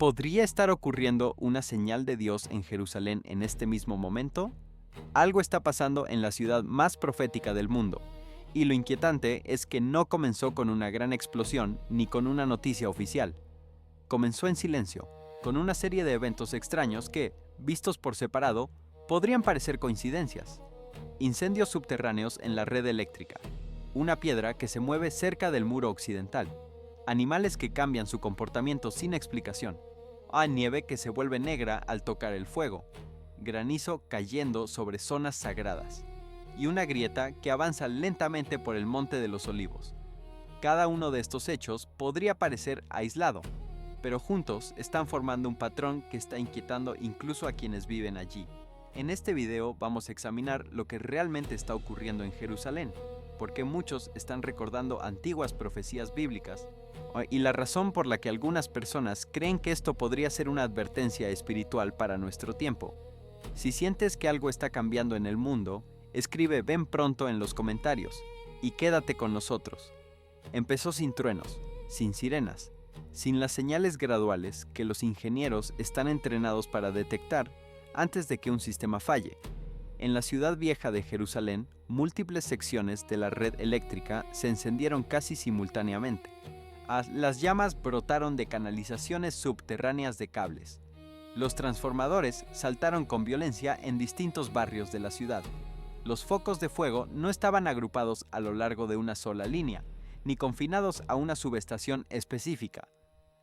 ¿Podría estar ocurriendo una señal de Dios en Jerusalén en este mismo momento? Algo está pasando en la ciudad más profética del mundo, y lo inquietante es que no comenzó con una gran explosión ni con una noticia oficial. Comenzó en silencio, con una serie de eventos extraños que, vistos por separado, podrían parecer coincidencias. Incendios subterráneos en la red eléctrica, una piedra que se mueve cerca del muro occidental, animales que cambian su comportamiento sin explicación, nieve que se vuelve negra al tocar el fuego, granizo cayendo sobre zonas sagradas, y una grieta que avanza lentamente por el Monte de los Olivos. Cada uno de estos hechos podría parecer aislado, pero juntos están formando un patrón que está inquietando incluso a quienes viven allí. En este video vamos a examinar lo que realmente está ocurriendo en Jerusalén, porque muchos están recordando antiguas profecías bíblicas, y la razón por la que algunas personas creen que esto podría ser una advertencia espiritual para nuestro tiempo. Si sientes que algo está cambiando en el mundo, escribe "ven pronto" en los comentarios y quédate con nosotros. Empezó sin truenos, sin sirenas, sin las señales graduales que los ingenieros están entrenados para detectar antes de que un sistema falle. En la ciudad vieja de Jerusalén, múltiples secciones de la red eléctrica se encendieron casi simultáneamente. Las llamas brotaron de canalizaciones subterráneas de cables. Los transformadores saltaron con violencia en distintos barrios de la ciudad. Los focos de fuego no estaban agrupados a lo largo de una sola línea, ni confinados a una subestación específica.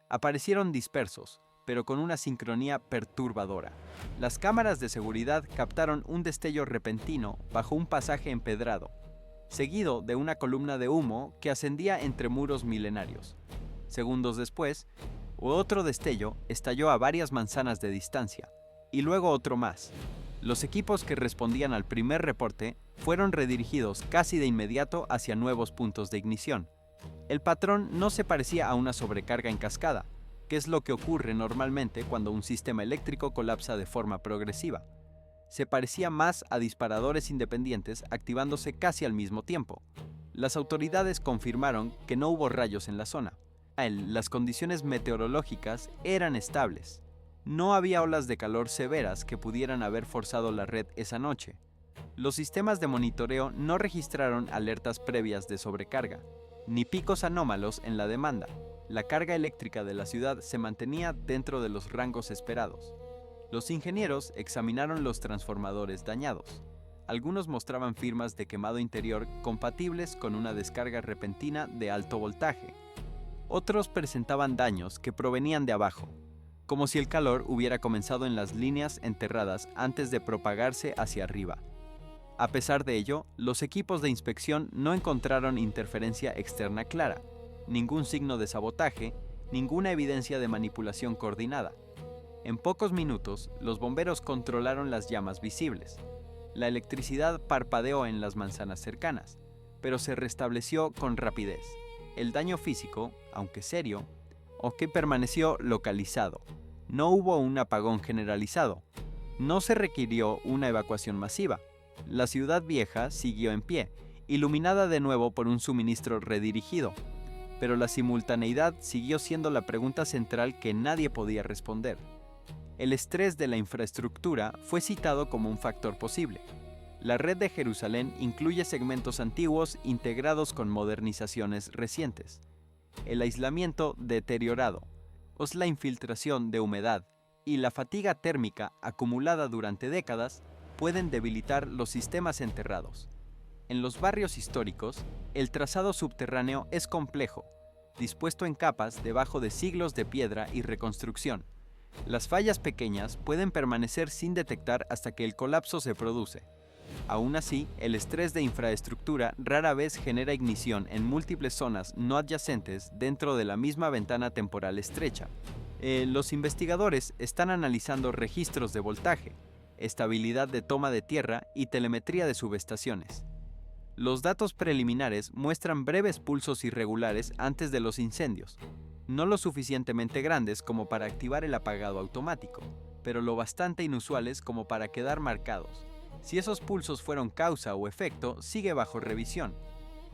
Aparecieron dispersos, pero con una sincronía perturbadora. Las cámaras de seguridad captaron un destello repentino bajo un pasaje empedrado, seguido de una columna de humo que ascendía entre muros milenarios. Segundos después, otro destello estalló a varias manzanas de distancia, y luego otro más. Los equipos que respondían al primer reporte fueron redirigidos casi de inmediato hacia nuevos puntos de ignición. El patrón no se parecía a una sobrecarga en cascada, que es lo que ocurre normalmente cuando un sistema eléctrico colapsa de forma progresiva. Se parecía más a disparadores independientes activándose casi al mismo tiempo. Las autoridades confirmaron que no hubo rayos en la zona. Las condiciones meteorológicas eran estables. No había olas de calor severas que pudieran haber forzado la red esa noche. Los sistemas de monitoreo no registraron alertas previas de sobrecarga, ni picos anómalos en la demanda. La carga eléctrica de la ciudad se mantenía dentro de los rangos esperados. Los ingenieros examinaron los transformadores dañados. Algunos mostraban firmas de quemado interior compatibles con una descarga repentina de alto voltaje. Otros presentaban daños que provenían de abajo, como si el calor hubiera comenzado en las líneas enterradas antes de propagarse hacia arriba. A pesar de ello, los equipos de inspección no encontraron interferencia externa clara, ningún signo de sabotaje, ninguna evidencia de manipulación coordinada. En pocos minutos, los bomberos controlaron las llamas visibles. La electricidad parpadeó en las manzanas cercanas, pero se restableció con rapidez. El daño físico, aunque serio, permaneció localizado. No hubo un apagón generalizado. No se requirió una evacuación masiva. La ciudad vieja siguió en pie, iluminada de nuevo por un suministro redirigido. Pero la simultaneidad siguió siendo la pregunta central que nadie podía responder. El estrés de la infraestructura fue citado como un factor posible. La red de Jerusalén incluye segmentos antiguos integrados con modernizaciones recientes. El aislamiento deteriorado, la infiltración de humedad y la fatiga térmica acumulada durante décadas pueden debilitar los sistemas enterrados. En los barrios históricos, el trazado subterráneo es complejo, dispuesto en capas debajo de siglos de piedra y reconstrucción. Las fallas pequeñas pueden permanecer sin detectar hasta que el colapso se produce. Aún así, el estrés de infraestructura rara vez genera ignición en múltiples zonas no adyacentes dentro de la misma ventana temporal estrecha. Los investigadores están analizando registros de voltaje, estabilidad de toma de tierra y telemetría de subestaciones. Los datos preliminares muestran breves pulsos irregulares antes de los incendios, no lo suficientemente grandes como para activar el apagado automático, pero lo bastante inusuales como para quedar marcados. Si esos pulsos fueron causa o efecto, sigue bajo revisión.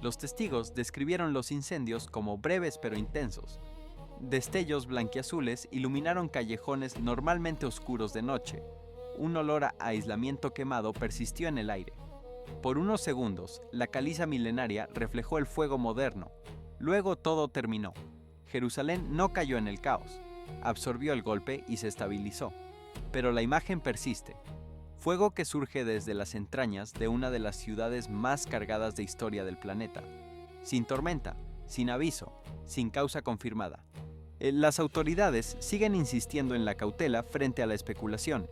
Los testigos describieron los incendios como breves pero intensos. Destellos blanquiazules iluminaron callejones normalmente oscuros de noche. Un olor a aislamiento quemado persistió en el aire. Por unos segundos, la caliza milenaria reflejó el fuego moderno. Luego todo terminó. Jerusalén no cayó en el caos. Absorbió el golpe y se estabilizó. Pero la imagen persiste. Fuego que surge desde las entrañas de una de las ciudades más cargadas de historia del planeta. Sin tormenta, sin aviso, sin causa confirmada. Las autoridades siguen insistiendo en la cautela frente a la especulación.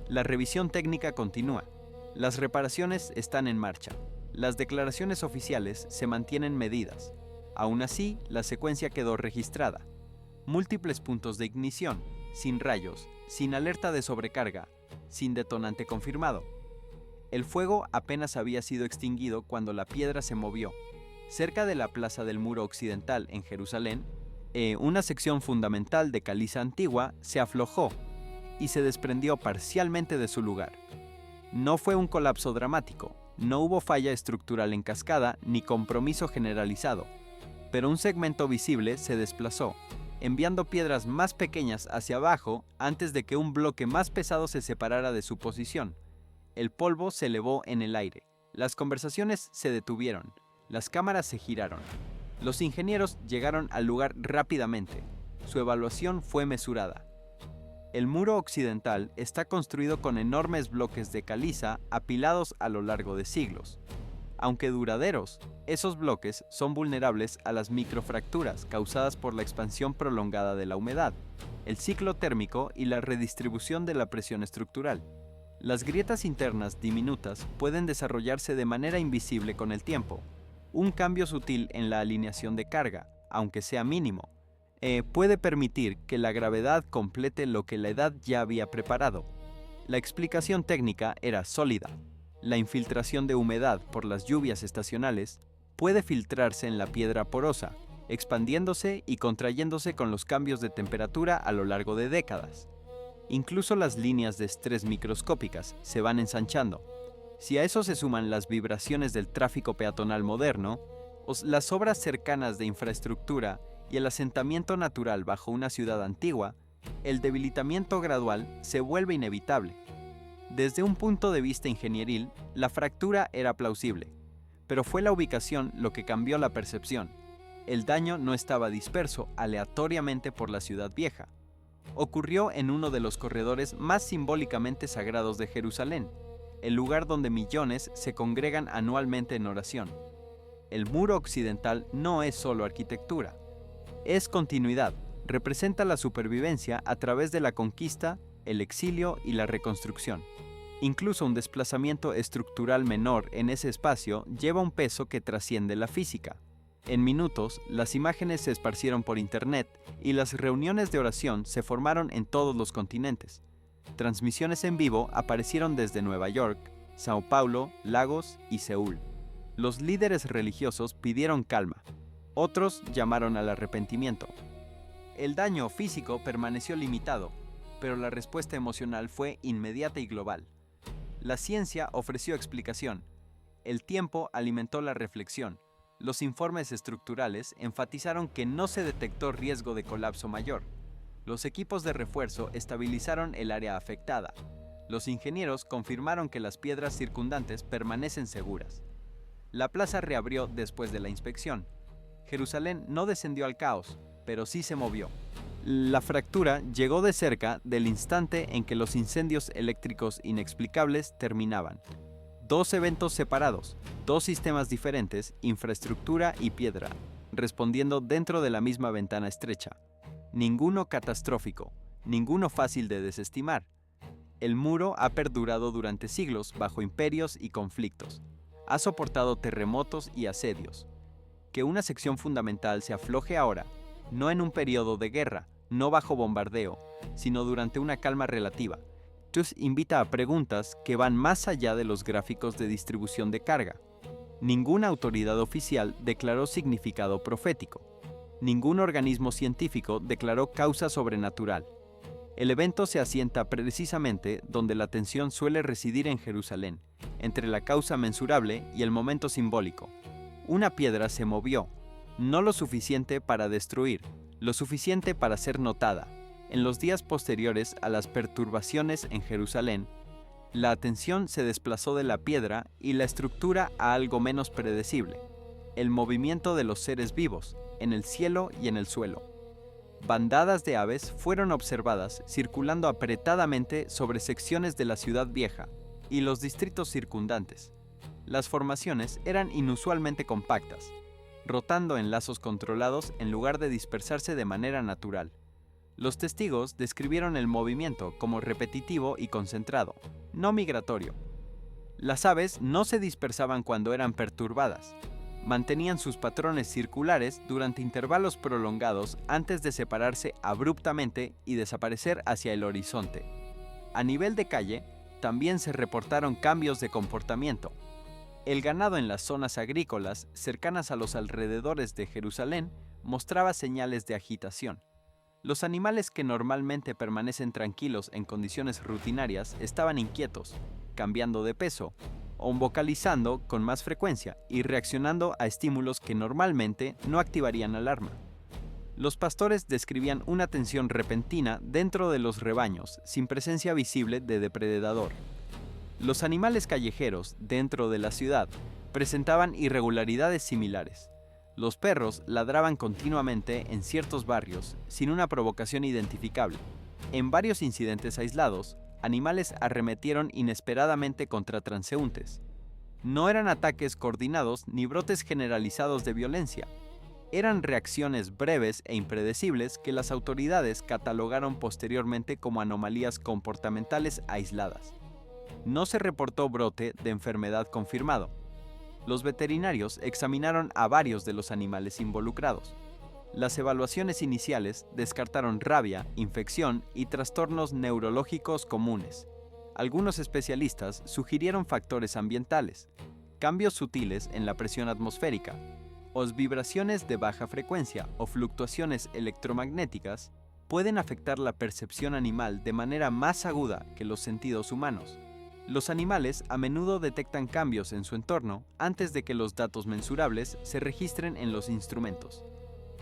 La revisión técnica continúa. Las reparaciones están en marcha. Las declaraciones oficiales se mantienen medidas. Aún así, la secuencia quedó registrada. Múltiples puntos de ignición, sin rayos, sin alerta de sobrecarga, sin detonante confirmado. El fuego apenas había sido extinguido cuando la piedra se movió. Cerca de la plaza del Muro Occidental en Jerusalén, una sección fundamental de caliza antigua se aflojó y se desprendió parcialmente de su lugar. No fue un colapso dramático, no hubo falla estructural en cascada ni compromiso generalizado, pero un segmento visible se desplazó, enviando piedras más pequeñas hacia abajo antes de que un bloque más pesado se separara de su posición. El polvo se elevó en el aire, las conversaciones se detuvieron, las cámaras se giraron. Los ingenieros llegaron al lugar rápidamente. Su evaluación fue mesurada. El muro occidental está construido con enormes bloques de caliza apilados a lo largo de siglos. Aunque duraderos, esos bloques son vulnerables a las microfracturas causadas por la expansión prolongada de la humedad, el ciclo térmico y la redistribución de la presión estructural. Las grietas internas diminutas pueden desarrollarse de manera invisible con el tiempo. Un cambio sutil en la alineación de carga, aunque sea mínimo, puede permitir que la gravedad complete lo que la edad ya había preparado. La explicación técnica era sólida. La infiltración de humedad por las lluvias estacionales puede filtrarse en la piedra porosa, expandiéndose y contrayéndose con los cambios de temperatura a lo largo de décadas. Incluso las líneas de estrés microscópicas se van ensanchando. Si a eso se suman las vibraciones del tráfico peatonal moderno, las obras cercanas de infraestructura y el asentamiento natural bajo una ciudad antigua, el debilitamiento gradual se vuelve inevitable. Desde un punto de vista ingenieril, la fractura era plausible, pero fue la ubicación lo que cambió la percepción. El daño no estaba disperso aleatoriamente por la ciudad vieja. Ocurrió en uno de los corredores más simbólicamente sagrados de Jerusalén, el lugar donde millones se congregan anualmente en oración. El muro occidental no es solo arquitectura, es continuidad, representa la supervivencia a través de la conquista, el exilio y la reconstrucción. Incluso un desplazamiento estructural menor en ese espacio lleva un peso que trasciende la física. En minutos, las imágenes se esparcieron por internet y las reuniones de oración se formaron en todos los continentes. Transmisiones en vivo aparecieron desde Nueva York, Sao Paulo, Lagos y Seúl. Los líderes religiosos pidieron calma. Otros llamaron al arrepentimiento. El daño físico permaneció limitado, pero la respuesta emocional fue inmediata y global. La ciencia ofreció explicación. El tiempo alimentó la reflexión. Los informes estructurales enfatizaron que no se detectó riesgo de colapso mayor. Los equipos de refuerzo estabilizaron el área afectada. Los ingenieros confirmaron que las piedras circundantes permanecen seguras. La plaza reabrió después de la inspección. Jerusalén no descendió al caos, pero sí se movió. La fractura llegó de cerca del instante en que los incendios eléctricos inexplicables terminaban. Dos eventos separados, dos sistemas diferentes, infraestructura y piedra, respondiendo dentro de la misma ventana estrecha. Ninguno catastrófico, ninguno fácil de desestimar. El muro ha perdurado durante siglos bajo imperios y conflictos. Ha soportado terremotos y asedios. Que una sección fundamental se afloje ahora, no en un periodo de guerra, no bajo bombardeo, sino durante una calma relativa, invita a preguntas que van más allá de los gráficos de distribución de carga. Ninguna autoridad oficial declaró significado profético. Ningún organismo científico declaró causa sobrenatural. El evento se asienta precisamente donde la tensión suele residir en Jerusalén, entre la causa mensurable y el momento simbólico. Una piedra se movió, no lo suficiente para destruir, lo suficiente para ser notada. En los días posteriores a las perturbaciones en Jerusalén, la atención se desplazó de la piedra y la estructura a algo menos predecible, el movimiento de los seres vivos, en el cielo y en el suelo. Bandadas de aves fueron observadas circulando apretadamente sobre secciones de la ciudad vieja y los distritos circundantes. Las formaciones eran inusualmente compactas, rotando en lazos controlados en lugar de dispersarse de manera natural. Los testigos describieron el movimiento como repetitivo y concentrado, no migratorio. Las aves no se dispersaban cuando eran perturbadas. Mantenían sus patrones circulares durante intervalos prolongados antes de separarse abruptamente y desaparecer hacia el horizonte. A nivel de calle, también se reportaron cambios de comportamiento. El ganado en las zonas agrícolas cercanas a los alrededores de Jerusalén mostraba señales de agitación. Los animales que normalmente permanecen tranquilos en condiciones rutinarias estaban inquietos, cambiando de peso, o vocalizando con más frecuencia y reaccionando a estímulos que normalmente no activarían alarma. Los pastores describían una tensión repentina dentro de los rebaños, sin presencia visible de depredador. Los animales callejeros dentro de la ciudad presentaban irregularidades similares. Los perros ladraban continuamente en ciertos barrios, sin una provocación identificable. En varios incidentes aislados, animales arremetieron inesperadamente contra transeúntes. No eran ataques coordinados ni brotes generalizados de violencia. Eran reacciones breves e impredecibles que las autoridades catalogaron posteriormente como anomalías comportamentales aisladas. No se reportó brote de enfermedad confirmado. Los veterinarios examinaron a varios de los animales involucrados. Las evaluaciones iniciales descartaron rabia, infección y trastornos neurológicos comunes. Algunos especialistas sugirieron factores ambientales, cambios sutiles en la presión atmosférica, o vibraciones de baja frecuencia o fluctuaciones electromagnéticas pueden afectar la percepción animal de manera más aguda que los sentidos humanos. Los animales a menudo detectan cambios en su entorno antes de que los datos mensurables se registren en los instrumentos.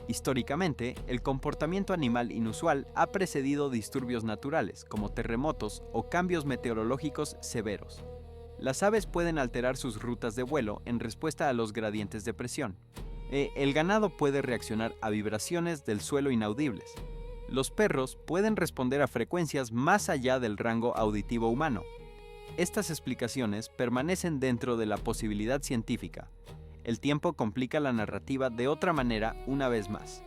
Históricamente, el comportamiento animal inusual ha precedido disturbios naturales, como terremotos o cambios meteorológicos severos. Las aves pueden alterar sus rutas de vuelo en respuesta a los gradientes de presión. El ganado puede reaccionar a vibraciones del suelo inaudibles. Los perros pueden responder a frecuencias más allá del rango auditivo humano. Estas explicaciones permanecen dentro de la posibilidad científica. El tiempo complica la narrativa de otra manera una vez más.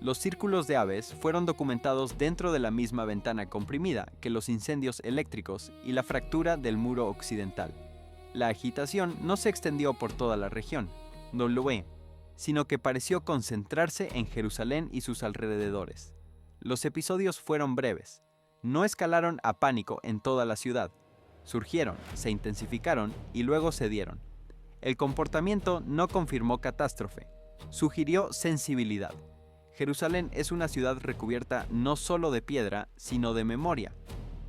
Los círculos de aves fueron documentados dentro de la misma ventana comprimida que los incendios eléctricos y la fractura del muro occidental. La agitación no se extendió por toda la región, sino que pareció concentrarse en Jerusalén y sus alrededores. Los episodios fueron breves. No escalaron a pánico en toda la ciudad. Surgieron, se intensificaron y luego cedieron. El comportamiento no confirmó catástrofe, sugirió sensibilidad. Jerusalén es una ciudad recubierta no solo de piedra, sino de memoria.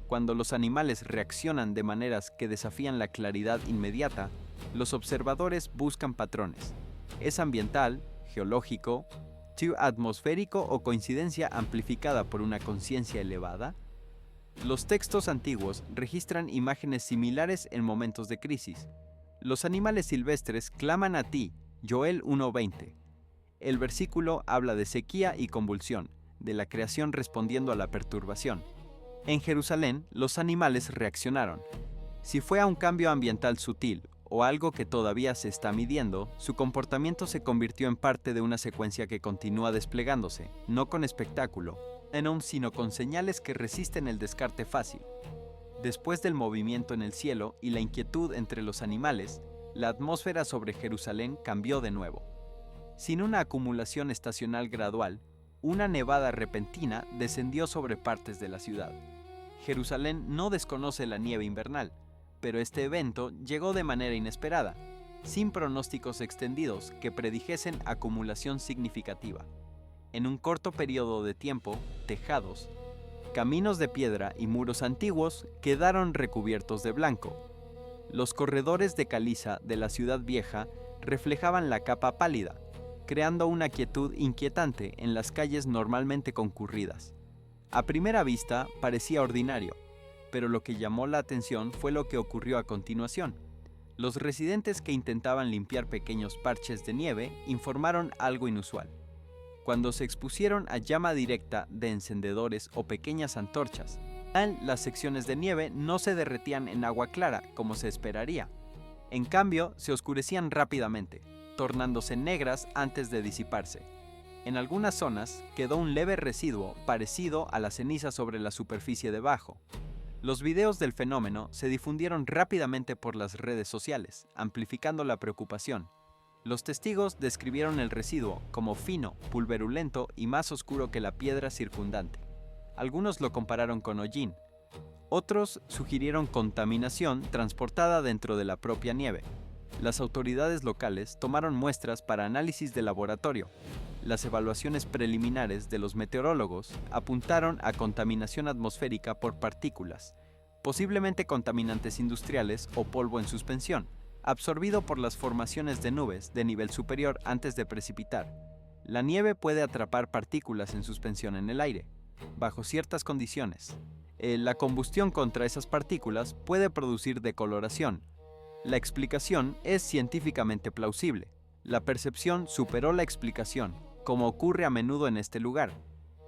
Cuando los animales reaccionan de maneras que desafían la claridad inmediata, los observadores buscan patrones. ¿Es ambiental, geológico, atmosférico o coincidencia amplificada por una conciencia elevada? Los textos antiguos registran imágenes similares en momentos de crisis. Los animales silvestres claman a ti, Joel 1:20. El versículo habla de sequía y convulsión, de la creación respondiendo a la perturbación. En Jerusalén, los animales reaccionaron. Si fue a un cambio ambiental sutil o algo que todavía se está midiendo, su comportamiento se convirtió en parte de una secuencia que continúa desplegándose, no con espectáculo, sino con señales que resisten el descarte fácil. Después del movimiento en el cielo y la inquietud entre los animales, la atmósfera sobre Jerusalén cambió de nuevo. Sin una acumulación estacional gradual, una nevada repentina descendió sobre partes de la ciudad. Jerusalén no desconoce la nieve invernal, pero este evento llegó de manera inesperada, sin pronósticos extendidos que predijesen acumulación significativa. En un corto periodo de tiempo, tejados, caminos de piedra y muros antiguos quedaron recubiertos de blanco. Los corredores de caliza de la ciudad vieja reflejaban la capa pálida. creando una quietud inquietante en las calles normalmente concurridas. A primera vista parecía ordinario, pero lo que llamó la atención fue lo que ocurrió a continuación. Los residentes que intentaban limpiar pequeños parches de nieve informaron algo inusual. Cuando se expusieron a llama directa de encendedores o pequeñas antorchas, las secciones de nieve no se derretían en agua clara como se esperaría. En cambio, se oscurecían rápidamente, tornándose negras antes de disiparse. En algunas zonas quedó un leve residuo parecido a la ceniza sobre la superficie debajo. Los videos del fenómeno se difundieron rápidamente por las redes sociales, amplificando la preocupación. Los testigos describieron el residuo como fino, pulverulento y más oscuro que la piedra circundante. Algunos lo compararon con hollín. Otros sugirieron contaminación transportada dentro de la propia nieve. Las autoridades locales tomaron muestras para análisis de laboratorio. Las evaluaciones preliminares de los meteorólogos apuntaron a contaminación atmosférica por partículas, posiblemente contaminantes industriales o polvo en suspensión, absorbido por las formaciones de nubes de nivel superior antes de precipitar. La nieve puede atrapar partículas en suspensión en el aire, bajo ciertas condiciones. La combustión contra esas partículas puede producir decoloración. La explicación es científicamente plausible. La percepción superó la explicación, como ocurre a menudo en este lugar.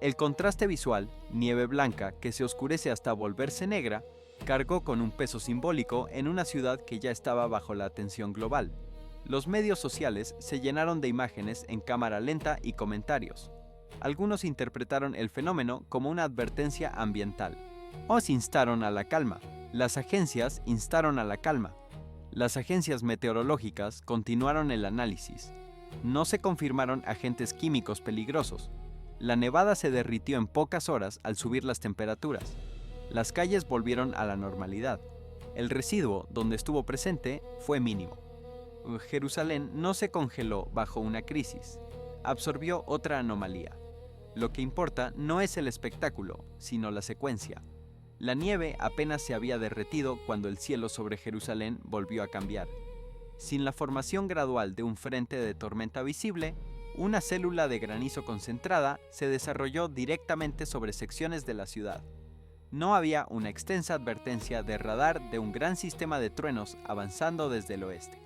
El contraste visual, nieve blanca que se oscurece hasta volverse negra, cargó con un peso simbólico en una ciudad que ya estaba bajo la atención global. Los medios sociales se llenaron de imágenes en cámara lenta y comentarios. Algunos interpretaron el fenómeno como una advertencia ambiental. Os instaron a la calma. Las agencias instaron a la calma. Las agencias meteorológicas continuaron el análisis. No se confirmaron agentes químicos peligrosos. La nevada se derritió en pocas horas al subir las temperaturas. Las calles volvieron a la normalidad. El residuo donde estuvo presente fue mínimo. Jerusalén no se congeló bajo una crisis. Absorbió otra anomalía. Lo que importa no es el espectáculo, sino la secuencia. La nieve apenas se había derretido cuando el cielo sobre Jerusalén volvió a cambiar. Sin la formación gradual de un frente de tormenta visible, una célula de granizo concentrada se desarrolló directamente sobre secciones de la ciudad. No había una extensa advertencia de radar de un gran sistema de truenos avanzando desde el oeste.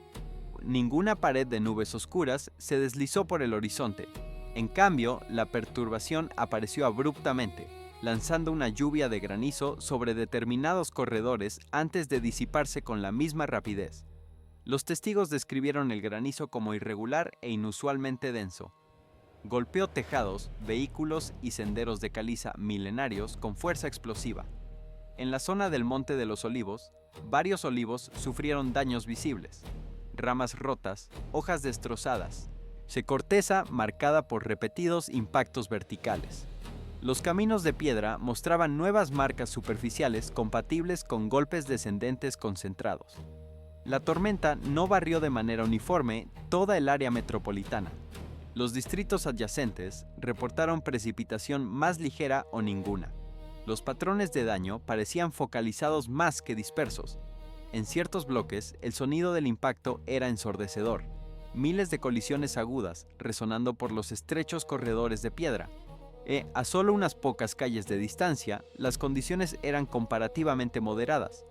Ninguna pared de nubes oscuras se deslizó por el horizonte. En cambio, la perturbación apareció abruptamente, lanzando una lluvia de granizo sobre determinados corredores antes de disiparse con la misma rapidez. Los testigos describieron el granizo como irregular e inusualmente denso. Golpeó tejados, vehículos y senderos de caliza milenarios con fuerza explosiva. En la zona del Monte de los Olivos, varios olivos sufrieron daños visibles. Ramas rotas, hojas destrozadas, corteza marcada por repetidos impactos verticales. Los caminos de piedra mostraban nuevas marcas superficiales compatibles con golpes descendentes concentrados. La tormenta no barrió de manera uniforme toda el área metropolitana. Los distritos adyacentes reportaron precipitación más ligera o ninguna. Los patrones de daño parecían focalizados más que dispersos. En ciertos bloques, el sonido del impacto era ensordecedor. Miles de colisiones agudas resonando por los estrechos corredores de piedra. A solo unas pocas calles de distancia, las condiciones eran comparativamente moderadas.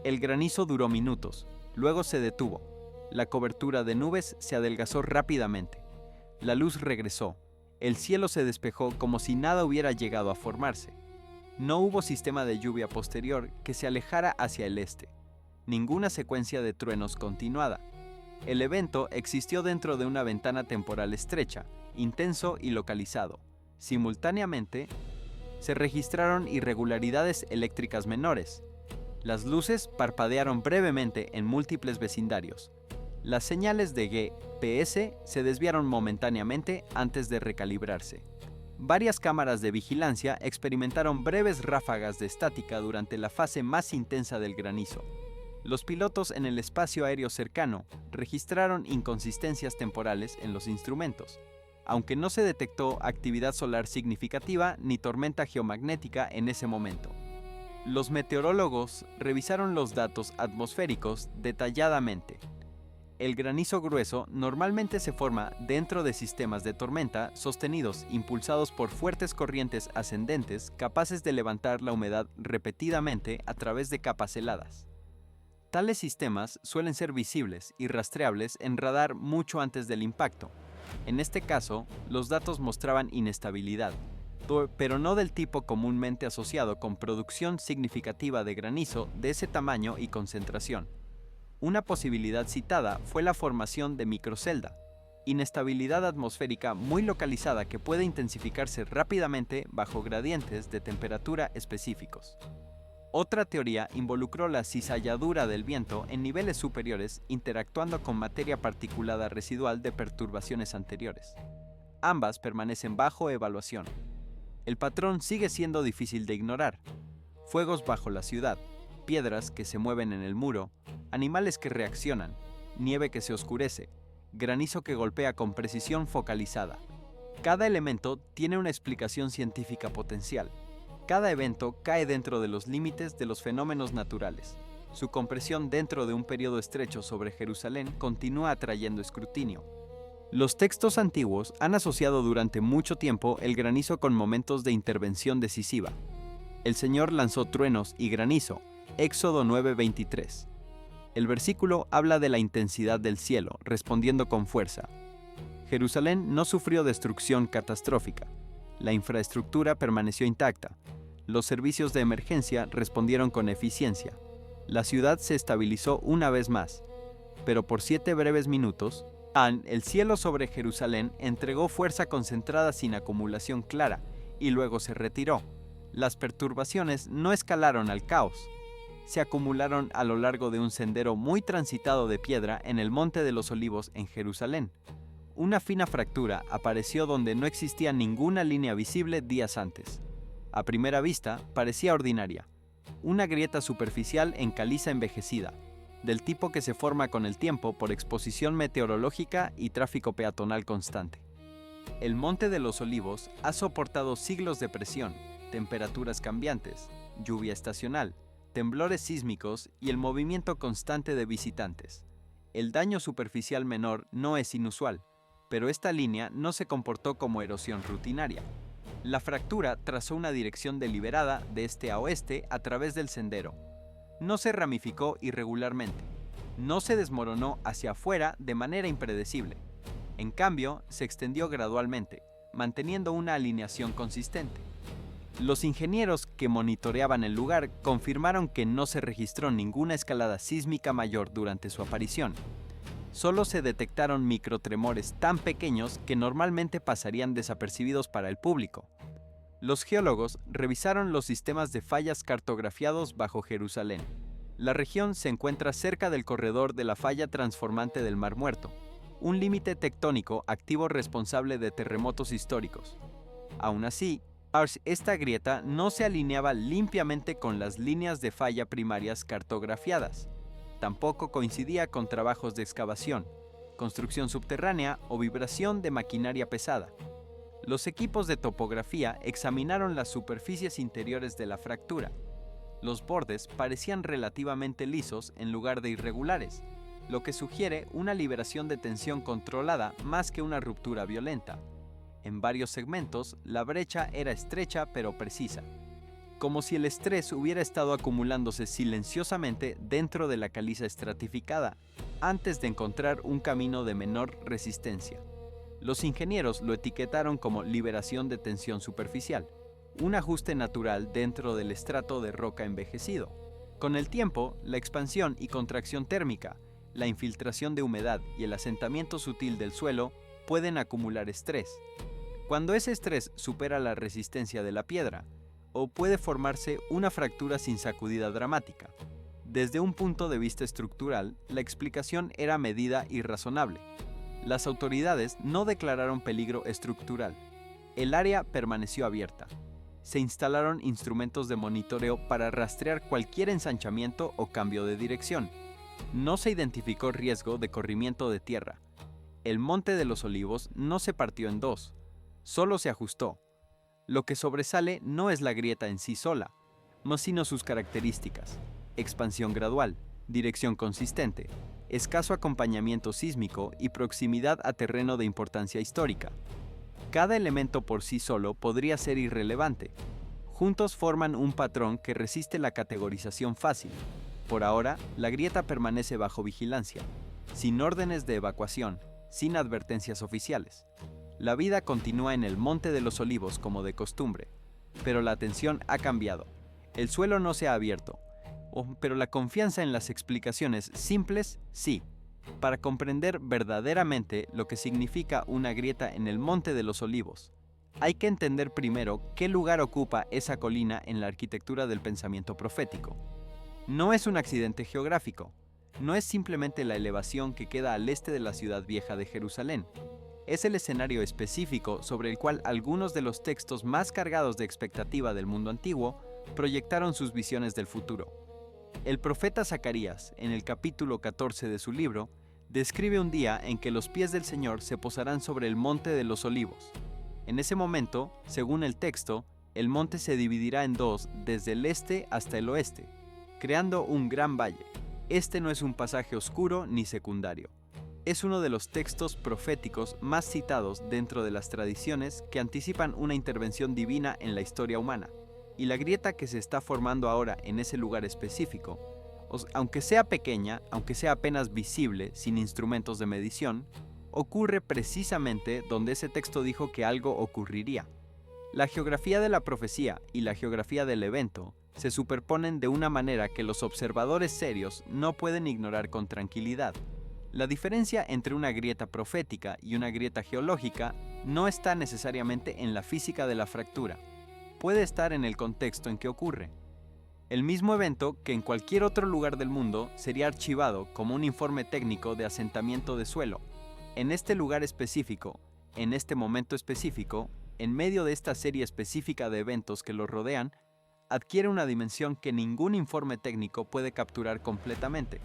El granizo duró minutos, luego se detuvo. La cobertura de nubes se adelgazó rápidamente. La luz regresó. El cielo se despejó como si nada hubiera llegado a formarse. No hubo sistema de lluvia posterior que se alejara hacia el este. Ninguna secuencia de truenos continuada. El evento existió dentro de una ventana temporal estrecha, intenso y localizado. Simultáneamente, se registraron irregularidades eléctricas menores. Las luces parpadearon brevemente en múltiples vecindarios. Las señales de GPS se desviaron momentáneamente antes de recalibrarse. Varias cámaras de vigilancia experimentaron breves ráfagas de estática durante la fase más intensa del granizo. Los pilotos en el espacio aéreo cercano registraron inconsistencias temporales en los instrumentos, aunque no se detectó actividad solar significativa ni tormenta geomagnética en ese momento. Los meteorólogos revisaron los datos atmosféricos detalladamente. El granizo grueso normalmente se forma dentro de sistemas de tormenta sostenidos, impulsados por fuertes corrientes ascendentes capaces de levantar la humedad repetidamente a través de capas heladas. Tales sistemas suelen ser visibles y rastreables en radar mucho antes del impacto. En este caso, los datos mostraban inestabilidad, pero no del tipo comúnmente asociado con producción significativa de granizo de ese tamaño y concentración. Una posibilidad citada fue la formación de microcelda, inestabilidad atmosférica muy localizada que puede intensificarse rápidamente bajo gradientes de temperatura específicos. Otra teoría involucró la cizalladura del viento en niveles superiores interactuando con materia particulada residual de perturbaciones anteriores. Ambas permanecen bajo evaluación. El patrón sigue siendo difícil de ignorar. Fuegos bajo la ciudad, piedras que se mueven en el muro, animales que reaccionan, nieve que se oscurece, granizo que golpea con precisión focalizada. Cada elemento tiene una explicación científica potencial. Cada evento cae dentro de los límites de los fenómenos naturales. Su compresión dentro de un periodo estrecho sobre Jerusalén continúa atrayendo escrutinio. Los textos antiguos han asociado durante mucho tiempo el granizo con momentos de intervención decisiva. El Señor lanzó truenos y granizo, Éxodo 9:23. El versículo habla de la intensidad del cielo, respondiendo con fuerza. Jerusalén no sufrió destrucción catastrófica. La infraestructura permaneció intacta. Los servicios de emergencia respondieron con eficiencia. La ciudad se estabilizó una vez más. Pero por 7 breves minutos, el cielo sobre Jerusalén entregó fuerza concentrada sin acumulación clara, y luego se retiró. Las perturbaciones no escalaron al caos. Se acumularon a lo largo de un sendero muy transitado de piedra en el Monte de los Olivos en Jerusalén. Una fina fractura apareció donde no existía ninguna línea visible días antes. A primera vista, parecía ordinaria. Una grieta superficial en caliza envejecida, del tipo que se forma con el tiempo por exposición meteorológica y tráfico peatonal constante. El Monte de los Olivos ha soportado siglos de presión, temperaturas cambiantes, lluvia estacional, temblores sísmicos y el movimiento constante de visitantes. El daño superficial menor no es inusual, pero esta línea no se comportó como erosión rutinaria. La fractura trazó una dirección deliberada de este a oeste a través del sendero. No se ramificó irregularmente. No se desmoronó hacia afuera de manera impredecible. En cambio, se extendió gradualmente, manteniendo una alineación consistente. Los ingenieros que monitoreaban el lugar confirmaron que no se registró ninguna escalada sísmica mayor durante su aparición. Solo se detectaron microtremores tan pequeños que normalmente pasarían desapercibidos para el público. Los geólogos revisaron los sistemas de fallas cartografiados bajo Jerusalén. La región se encuentra cerca del corredor de la falla transformante del Mar Muerto, un límite tectónico activo responsable de terremotos históricos. Aún así, esta grieta no se alineaba limpiamente con las líneas de falla primarias cartografiadas. Tampoco coincidía con trabajos de excavación, construcción subterránea o vibración de maquinaria pesada. Los equipos de topografía examinaron las superficies interiores de la fractura. Los bordes parecían relativamente lisos en lugar de irregulares, lo que sugiere una liberación de tensión controlada más que una ruptura violenta. En varios segmentos, la brecha era estrecha pero precisa, como si el estrés hubiera estado acumulándose silenciosamente dentro de la caliza estratificada, antes de encontrar un camino de menor resistencia. Los ingenieros lo etiquetaron como liberación de tensión superficial, un ajuste natural dentro del estrato de roca envejecido. Con el tiempo, la expansión y contracción térmica, la infiltración de humedad y el asentamiento sutil del suelo pueden acumular estrés. Cuando ese estrés supera la resistencia de la piedra, o puede formarse una fractura sin sacudida dramática. Desde un punto de vista estructural, la explicación era medida y razonable. Las autoridades no declararon peligro estructural. El área permaneció abierta. Se instalaron instrumentos de monitoreo para rastrear cualquier ensanchamiento o cambio de dirección. No se identificó riesgo de corrimiento de tierra. El Monte de los Olivos no se partió en dos, solo se ajustó. Lo que sobresale no es la grieta en sí sola, sino sus características: expansión gradual, dirección consistente, escaso acompañamiento sísmico y proximidad a terreno de importancia histórica. Cada elemento por sí solo podría ser irrelevante. Juntos forman un patrón que resiste la categorización fácil. Por ahora, la grieta permanece bajo vigilancia, sin órdenes de evacuación, sin advertencias oficiales. La vida continúa en el Monte de los Olivos como de costumbre, pero la atención ha cambiado. El suelo no se ha abierto, pero la confianza en las explicaciones simples, sí. Para comprender verdaderamente lo que significa una grieta en el Monte de los Olivos, hay que entender primero qué lugar ocupa esa colina en la arquitectura del pensamiento profético. No es un accidente geográfico, no es simplemente la elevación que queda al este de la ciudad vieja de Jerusalén. Es el escenario específico sobre el cual algunos de los textos más cargados de expectativa del mundo antiguo proyectaron sus visiones del futuro. El profeta Zacarías, en el capítulo 14 de su libro, describe un día en que los pies del Señor se posarán sobre el Monte de los Olivos. En ese momento, según el texto, el monte se dividirá en dos desde el este hasta el oeste, creando un gran valle. Este no es un pasaje oscuro ni secundario. Es uno de los textos proféticos más citados dentro de las tradiciones que anticipan una intervención divina en la historia humana. Y la grieta que se está formando ahora en ese lugar específico, aunque sea pequeña, aunque sea apenas visible sin instrumentos de medición, ocurre precisamente donde ese texto dijo que algo ocurriría. La geografía de la profecía y la geografía del evento se superponen de una manera que los observadores serios no pueden ignorar con tranquilidad. La diferencia entre una grieta profética y una grieta geológica no está necesariamente en la física de la fractura. Puede estar en el contexto en que ocurre. El mismo evento que en cualquier otro lugar del mundo sería archivado como un informe técnico de asentamiento de suelo. En este lugar específico, en este momento específico, en medio de esta serie específica de eventos que lo rodean, adquiere una dimensión que ningún informe técnico puede capturar completamente.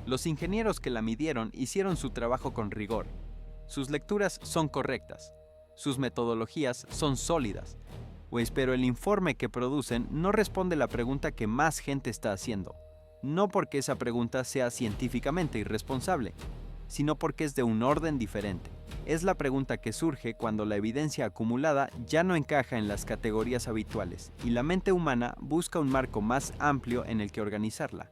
Los ingenieros que la midieron hicieron su trabajo con rigor. Sus lecturas son correctas. Sus metodologías son sólidas. Pero el informe que producen no responde la pregunta que más gente está haciendo. No porque esa pregunta sea científicamente irresponsable, sino porque es de un orden diferente. Es la pregunta que surge cuando la evidencia acumulada ya no encaja en las categorías habituales y la mente humana busca un marco más amplio en el que organizarla.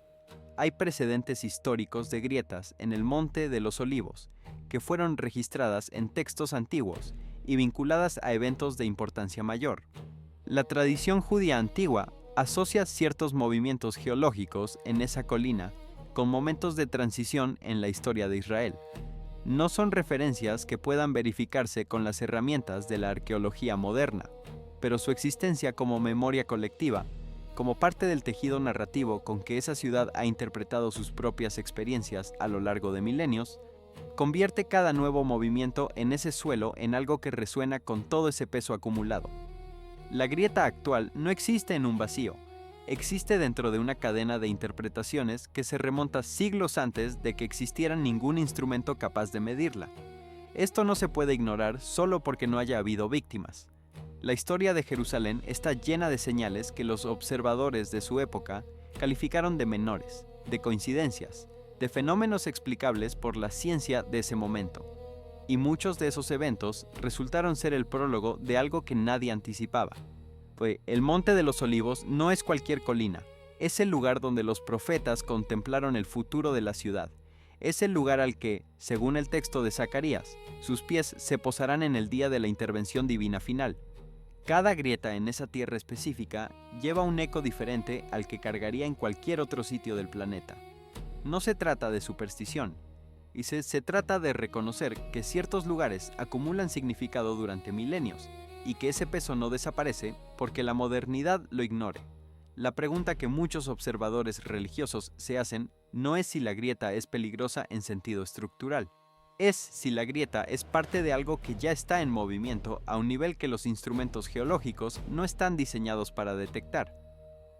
Hay precedentes históricos de grietas en el Monte de los Olivos, que fueron registradas en textos antiguos y vinculadas a eventos de importancia mayor. La tradición judía antigua asocia ciertos movimientos geológicos en esa colina con momentos de transición en la historia de Israel. No son referencias que puedan verificarse con las herramientas de la arqueología moderna, pero su existencia como memoria colectiva, como parte del tejido narrativo con que esa ciudad ha interpretado sus propias experiencias a lo largo de milenios, convierte cada nuevo movimiento en ese suelo en algo que resuena con todo ese peso acumulado. La grieta actual no existe en un vacío, existe dentro de una cadena de interpretaciones que se remonta siglos antes de que existiera ningún instrumento capaz de medirla. Esto no se puede ignorar solo porque no haya habido víctimas. La historia de Jerusalén está llena de señales que los observadores de su época calificaron de menores, de coincidencias, de fenómenos explicables por la ciencia de ese momento. Y muchos de esos eventos resultaron ser el prólogo de algo que nadie anticipaba. Pues el Monte de los Olivos no es cualquier colina, es el lugar donde los profetas contemplaron el futuro de la ciudad. Es el lugar al que, según el texto de Zacarías, sus pies se posarán en el día de la intervención divina final. Cada grieta en esa tierra específica lleva un eco diferente al que cargaría en cualquier otro sitio del planeta. No se trata de superstición, y se trata de reconocer que ciertos lugares acumulan significado durante milenios, y que ese peso no desaparece porque la modernidad lo ignore. La pregunta que muchos observadores religiosos se hacen no es si la grieta es peligrosa en sentido estructural, es si la grieta es parte de algo que ya está en movimiento a un nivel que los instrumentos geológicos no están diseñados para detectar.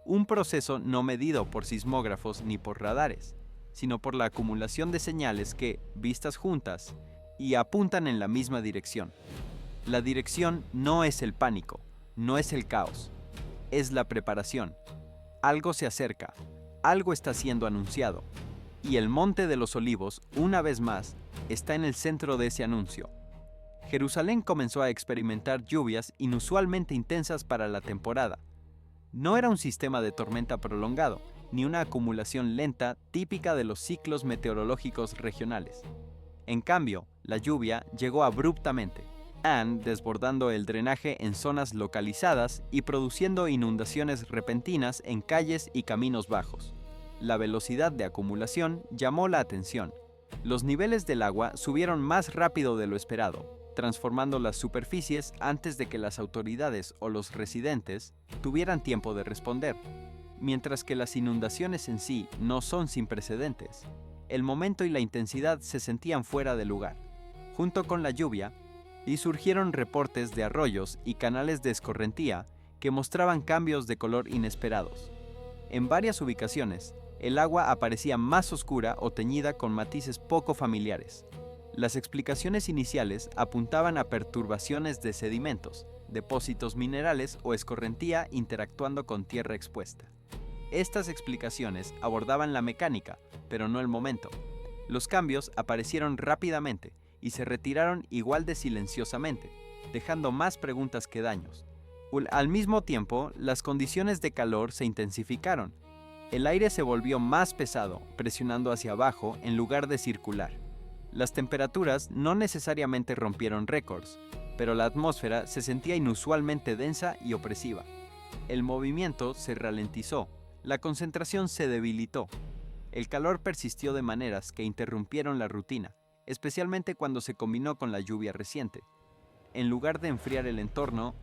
Un proceso no medido por sismógrafos ni por radares, sino por la acumulación de señales que, vistas juntas, y apuntan en la misma dirección. La dirección no es el pánico, no es el caos, es la preparación. Algo se acerca, algo está siendo anunciado. Y el Monte de los Olivos, una vez más, está en el centro de ese anuncio. Jerusalén comenzó a experimentar lluvias inusualmente intensas para la temporada. No era un sistema de tormenta prolongado, ni una acumulación lenta típica de los ciclos meteorológicos regionales. En cambio, la lluvia llegó abruptamente, desbordando el drenaje en zonas localizadas y produciendo inundaciones repentinas en calles y caminos bajos. La velocidad de acumulación llamó la atención. Los niveles del agua subieron más rápido de lo esperado, transformando las superficies antes de que las autoridades o los residentes tuvieran tiempo de responder. Mientras que las inundaciones en sí no son sin precedentes, el momento y la intensidad se sentían fuera de lugar. Junto con la lluvia, y surgieron reportes de arroyos y canales de escorrentía que mostraban cambios de color inesperados. En varias ubicaciones, el agua aparecía más oscura o teñida con matices poco familiares. Las explicaciones iniciales apuntaban a perturbaciones de sedimentos, depósitos minerales o escorrentía interactuando con tierra expuesta. Estas explicaciones abordaban la mecánica, pero no el momento. Los cambios aparecieron rápidamente y se retiraron igual de silenciosamente, dejando más preguntas que daños. Al mismo tiempo, las condiciones de calor se intensificaron. El aire se volvió más pesado, presionando hacia abajo en lugar de circular. Las temperaturas no necesariamente rompieron récords, pero la atmósfera se sentía inusualmente densa y opresiva. El movimiento se ralentizó, la concentración se debilitó. El calor persistió de maneras que interrumpieron la rutina, especialmente cuando se combinó con la lluvia reciente. En lugar de enfriar el entorno,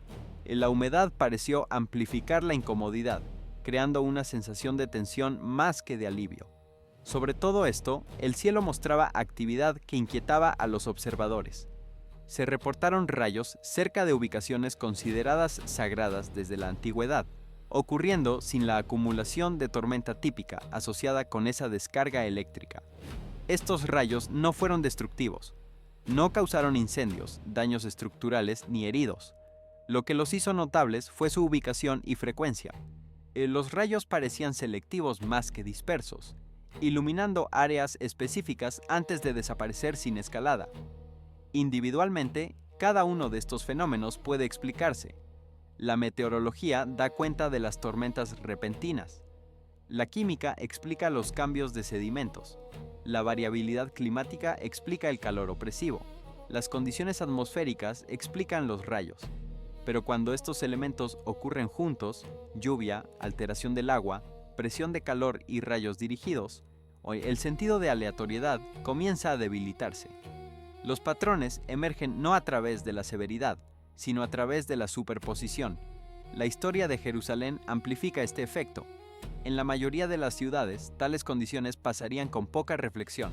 la humedad pareció amplificar la incomodidad, creando una sensación de tensión más que de alivio. Sobre todo esto, el cielo mostraba actividad que inquietaba a los observadores. Se reportaron rayos cerca de ubicaciones consideradas sagradas desde la antigüedad, ocurriendo sin la acumulación de tormenta típica asociada con esa descarga eléctrica. Estos rayos no fueron destructivos, no causaron incendios, daños estructurales ni heridos. Lo que los hizo notables fue su ubicación y frecuencia. Los rayos parecían selectivos más que dispersos, iluminando áreas específicas antes de desaparecer sin escalada. Individualmente, cada uno de estos fenómenos puede explicarse. La meteorología da cuenta de las tormentas repentinas. La química explica los cambios de sedimentos. La variabilidad climática explica el calor opresivo. Las condiciones atmosféricas explican los rayos. Pero cuando estos elementos ocurren juntos, lluvia, alteración del agua, presión de calor y rayos dirigidos, el sentido de aleatoriedad comienza a debilitarse. Los patrones emergen no a través de la severidad, sino a través de la superposición. La historia de Jerusalén amplifica este efecto. En la mayoría de las ciudades, tales condiciones pasarían con poca reflexión.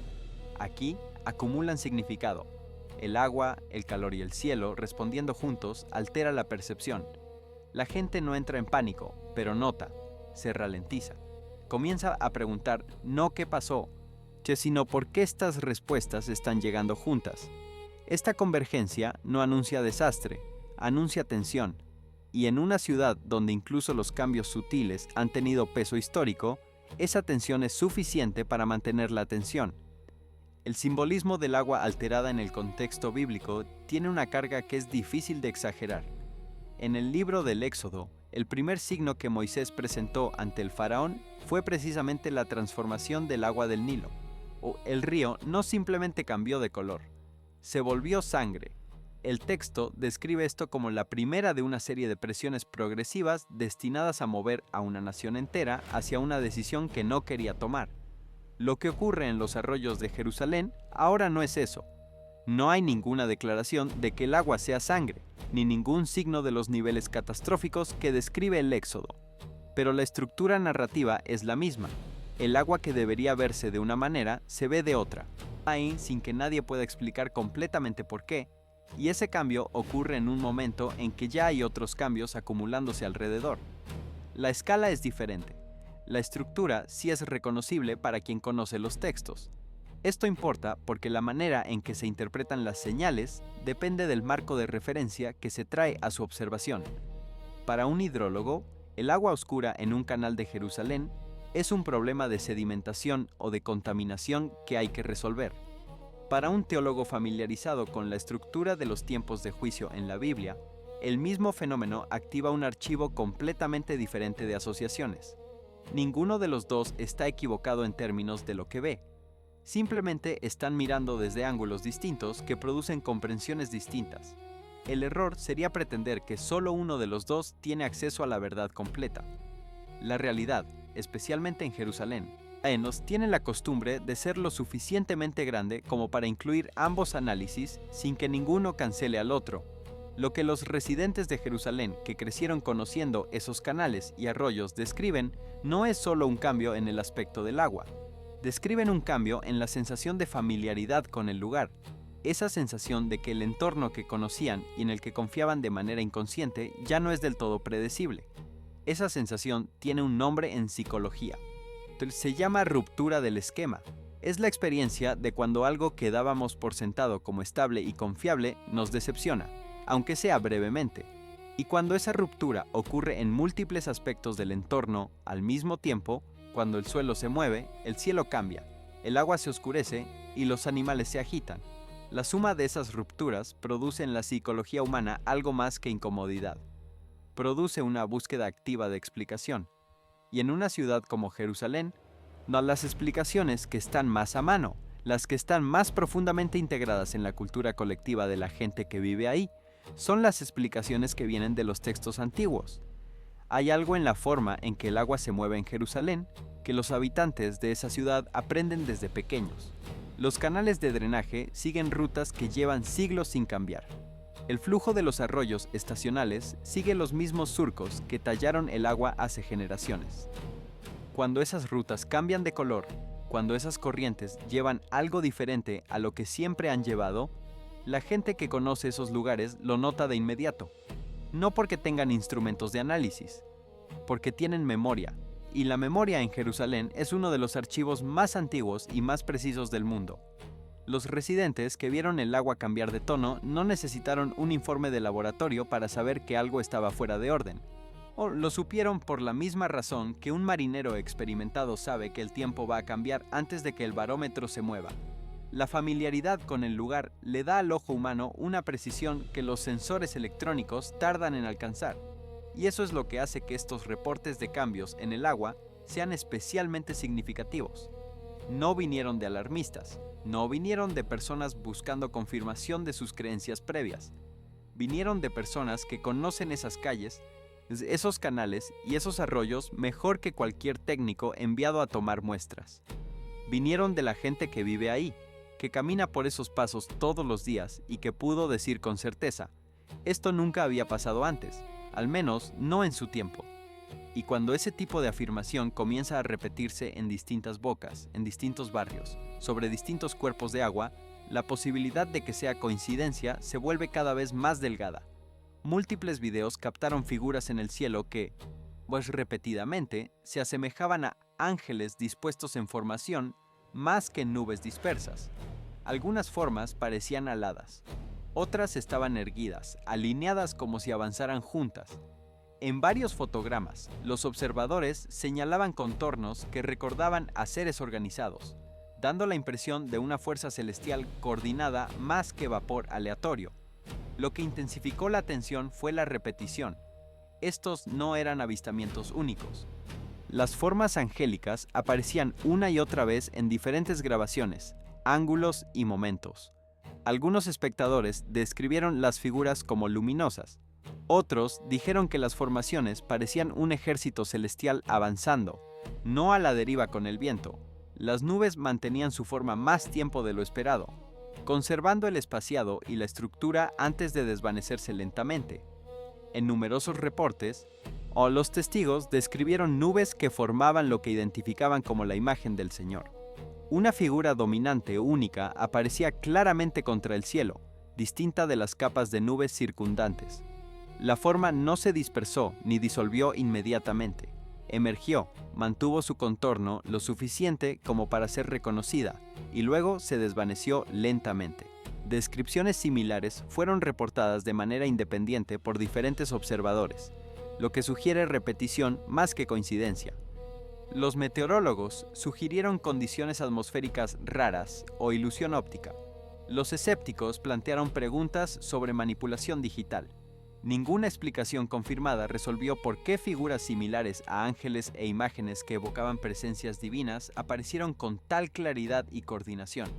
Aquí, acumulan significado. El agua, el calor y el cielo, respondiendo juntos, altera la percepción. La gente no entra en pánico, pero nota, se ralentiza. Comienza a preguntar no qué pasó, sino por qué estas respuestas están llegando juntas. Esta convergencia no anuncia desastre, anuncia tensión. Y en una ciudad donde incluso los cambios sutiles han tenido peso histórico, esa tensión es suficiente para mantener la atención. El simbolismo del agua alterada en el contexto bíblico tiene una carga que es difícil de exagerar. En el libro del Éxodo, el primer signo que Moisés presentó ante el faraón fue precisamente la transformación del agua del Nilo. El río no simplemente cambió de color, se volvió sangre. El texto describe esto como la primera de una serie de presiones progresivas destinadas a mover a una nación entera hacia una decisión que no quería tomar. Lo que ocurre en los arroyos de Jerusalén ahora no es eso. No hay ninguna declaración de que el agua sea sangre, ni ningún signo de los niveles catastróficos que describe el Éxodo. Pero la estructura narrativa es la misma. El agua que debería verse de una manera se ve de otra. Ahí sin que nadie pueda explicar completamente por qué. Y ese cambio ocurre en un momento en que ya hay otros cambios acumulándose alrededor. La escala es diferente. La estructura sí es reconocible para quien conoce los textos. Esto importa porque la manera en que se interpretan las señales depende del marco de referencia que se trae a su observación. Para un hidrólogo, el agua oscura en un canal de Jerusalén Es un problema de sedimentación o de contaminación que hay que resolver. Para un teólogo familiarizado con la estructura de los tiempos de juicio en la Biblia, el mismo fenómeno activa un archivo completamente diferente de asociaciones. Ninguno de los dos está equivocado en términos de lo que ve. Simplemente están mirando desde ángulos distintos que producen comprensiones distintas. El error sería pretender que solo uno de los dos tiene acceso a la verdad completa. La realidad, especialmente en Jerusalén, Enos tiene la costumbre de ser lo suficientemente grande como para incluir ambos análisis sin que ninguno cancele al otro. Lo que los residentes de Jerusalén que crecieron conociendo esos canales y arroyos describen no es solo un cambio en el aspecto del agua. Describen un cambio en la sensación de familiaridad con el lugar, esa sensación de que el entorno que conocían y en el que confiaban de manera inconsciente ya no es del todo predecible. Esa sensación tiene un nombre en psicología. Se llama ruptura del esquema. Es la experiencia de cuando algo que dábamos por sentado como estable y confiable nos decepciona, aunque sea brevemente. Y cuando esa ruptura ocurre en múltiples aspectos del entorno al mismo tiempo, cuando el suelo se mueve, el cielo cambia, el agua se oscurece y los animales se agitan. La suma de esas rupturas produce en la psicología humana algo más que incomodidad. Produce una búsqueda activa de explicación. Y en una ciudad como Jerusalén, no las explicaciones que están más a mano, las que están más profundamente integradas en la cultura colectiva de la gente que vive ahí, son las explicaciones que vienen de los textos antiguos. Hay algo en la forma en que el agua se mueve en Jerusalén que los habitantes de esa ciudad aprenden desde pequeños. Los canales de drenaje siguen rutas que llevan siglos sin cambiar. El flujo de los arroyos estacionales sigue los mismos surcos que tallaron el agua hace generaciones. Cuando esas rutas cambian de color, cuando esas corrientes llevan algo diferente a lo que siempre han llevado, la gente que conoce esos lugares lo nota de inmediato. No porque tengan instrumentos de análisis, porque tienen memoria, y la memoria en Jerusalén es uno de los archivos más antiguos y más precisos del mundo. Los residentes que vieron el agua cambiar de tono no necesitaron un informe de laboratorio para saber que algo estaba fuera de orden. O lo supieron por la misma razón que un marinero experimentado sabe que el tiempo va a cambiar antes de que el barómetro se mueva. La familiaridad con el lugar le da al ojo humano una precisión que los sensores electrónicos tardan en alcanzar. Y eso es lo que hace que estos reportes de cambios en el agua sean especialmente significativos. No vinieron de alarmistas. No vinieron de personas buscando confirmación de sus creencias previas. Vinieron de personas que conocen esas calles, esos canales y esos arroyos mejor que cualquier técnico enviado a tomar muestras. Vinieron de la gente que vive ahí, que camina por esos pasos todos los días y que pudo decir con certeza, esto nunca había pasado antes, al menos no en su tiempo. Y cuando ese tipo de afirmación comienza a repetirse en distintas bocas, en distintos barrios, sobre distintos cuerpos de agua, la posibilidad de que sea coincidencia se vuelve cada vez más delgada. Múltiples videos captaron figuras en el cielo que, pues repetidamente, se asemejaban a ángeles dispuestos en formación más que en nubes dispersas. Algunas formas parecían aladas, otras estaban erguidas, alineadas como si avanzaran juntas. En varios fotogramas, los observadores señalaban contornos que recordaban a seres organizados, dando la impresión de una fuerza celestial coordinada más que vapor aleatorio. Lo que intensificó la atención fue la repetición. Estos no eran avistamientos únicos. Las formas angélicas aparecían una y otra vez en diferentes grabaciones, ángulos y momentos. Algunos espectadores describieron las figuras como luminosas. Otros dijeron que las formaciones parecían un ejército celestial avanzando, no a la deriva con el viento. Las nubes mantenían su forma más tiempo de lo esperado, conservando el espaciado y la estructura antes de desvanecerse lentamente. En numerosos reportes, los testigos describieron nubes que formaban lo que identificaban como la imagen del Señor. Una figura dominante única aparecía claramente contra el cielo, distinta de las capas de nubes circundantes. La forma no se dispersó ni disolvió inmediatamente. Emergió, mantuvo su contorno lo suficiente como para ser reconocida y luego se desvaneció lentamente. Descripciones similares fueron reportadas de manera independiente por diferentes observadores, lo que sugiere repetición más que coincidencia. Los meteorólogos sugirieron condiciones atmosféricas raras o ilusión óptica. Los escépticos plantearon preguntas sobre manipulación digital. Ninguna explicación confirmada resolvió por qué figuras similares a ángeles e imágenes que evocaban presencias divinas aparecieron con tal claridad y coordinación.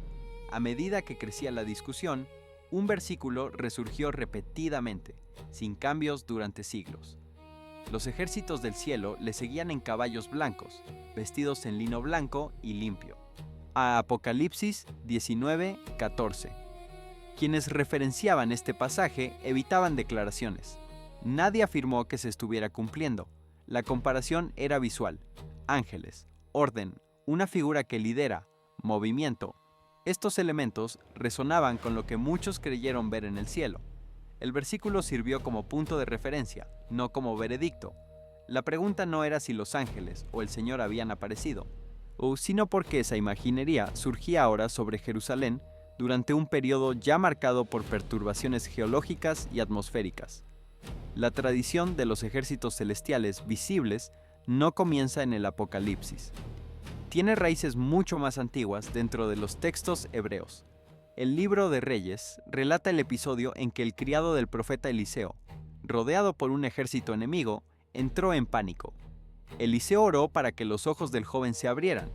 A medida que crecía la discusión, un versículo resurgió repetidamente, sin cambios durante siglos. Los ejércitos del cielo le seguían en caballos blancos, vestidos en lino blanco y limpio. A Apocalipsis 19:14. Quienes referenciaban este pasaje evitaban declaraciones. Nadie afirmó que se estuviera cumpliendo. La comparación era visual. Ángeles, orden, una figura que lidera, movimiento. Estos elementos resonaban con lo que muchos creyeron ver en el cielo. El versículo sirvió como punto de referencia, no como veredicto. La pregunta no era si los ángeles o el Señor habían aparecido, sino por qué esa imaginería surgía ahora sobre Jerusalén durante un periodo ya marcado por perturbaciones geológicas y atmosféricas. La tradición de los ejércitos celestiales visibles no comienza en el Apocalipsis. Tiene raíces mucho más antiguas dentro de los textos hebreos. El libro de Reyes relata el episodio en que el criado del profeta Eliseo, rodeado por un ejército enemigo, entró en pánico. Eliseo oró para que los ojos del joven se abrieran,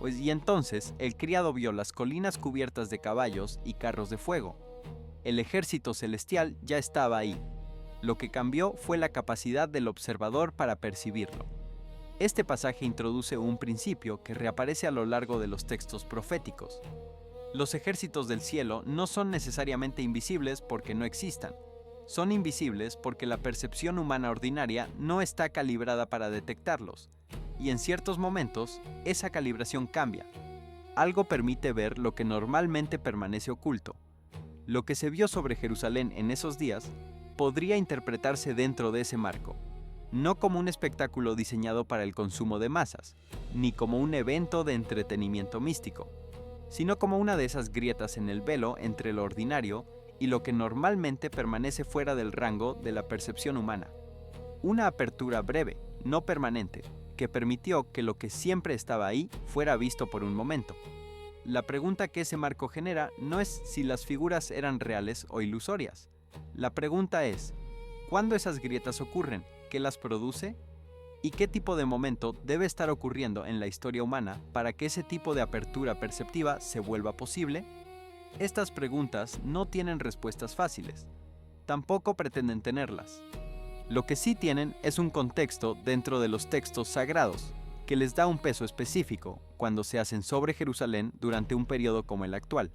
y entonces el criado vio las colinas cubiertas de caballos y carros de fuego. El ejército celestial ya estaba ahí. Lo que cambió fue la capacidad del observador para percibirlo. Este pasaje introduce un principio que reaparece a lo largo de los textos proféticos. Los ejércitos del cielo no son necesariamente invisibles porque no existan. Son invisibles porque la percepción humana ordinaria no está calibrada para detectarlos. Y en ciertos momentos, esa calibración cambia. Algo permite ver lo que normalmente permanece oculto. Lo que se vio sobre Jerusalén en esos días podría interpretarse dentro de ese marco, no como un espectáculo diseñado para el consumo de masas, ni como un evento de entretenimiento místico, sino como una de esas grietas en el velo entre lo ordinario y lo que normalmente permanece fuera del rango de la percepción humana. Una apertura breve, no permanente, que permitió que lo que siempre estaba ahí fuera visto por un momento. La pregunta que ese marco genera no es si las figuras eran reales o ilusorias. La pregunta es, ¿cuándo esas grietas ocurren? ¿Qué las produce? ¿Y qué tipo de momento debe estar ocurriendo en la historia humana para que ese tipo de apertura perceptiva se vuelva posible? Estas preguntas no tienen respuestas fáciles. Tampoco pretenden tenerlas. Lo que sí tienen es un contexto dentro de los textos sagrados, que les da un peso específico cuando se hacen sobre Jerusalén durante un periodo como el actual.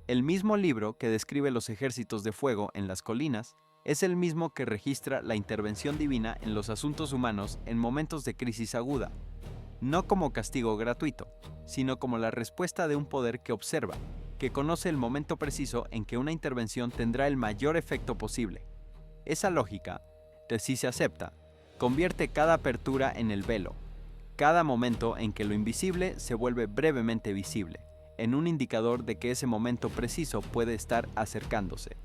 El mismo libro que describe los ejércitos de fuego en las colinas es el mismo que registra la intervención divina en los asuntos humanos en momentos de crisis aguda, no como castigo gratuito, sino como la respuesta de un poder que observa, que conoce el momento preciso en que una intervención tendrá el mayor efecto posible. Esa lógica, si se acepta, convierte cada apertura en el velo, cada momento en que lo invisible se vuelve brevemente visible, en un indicador de que ese momento preciso puede estar acercándose.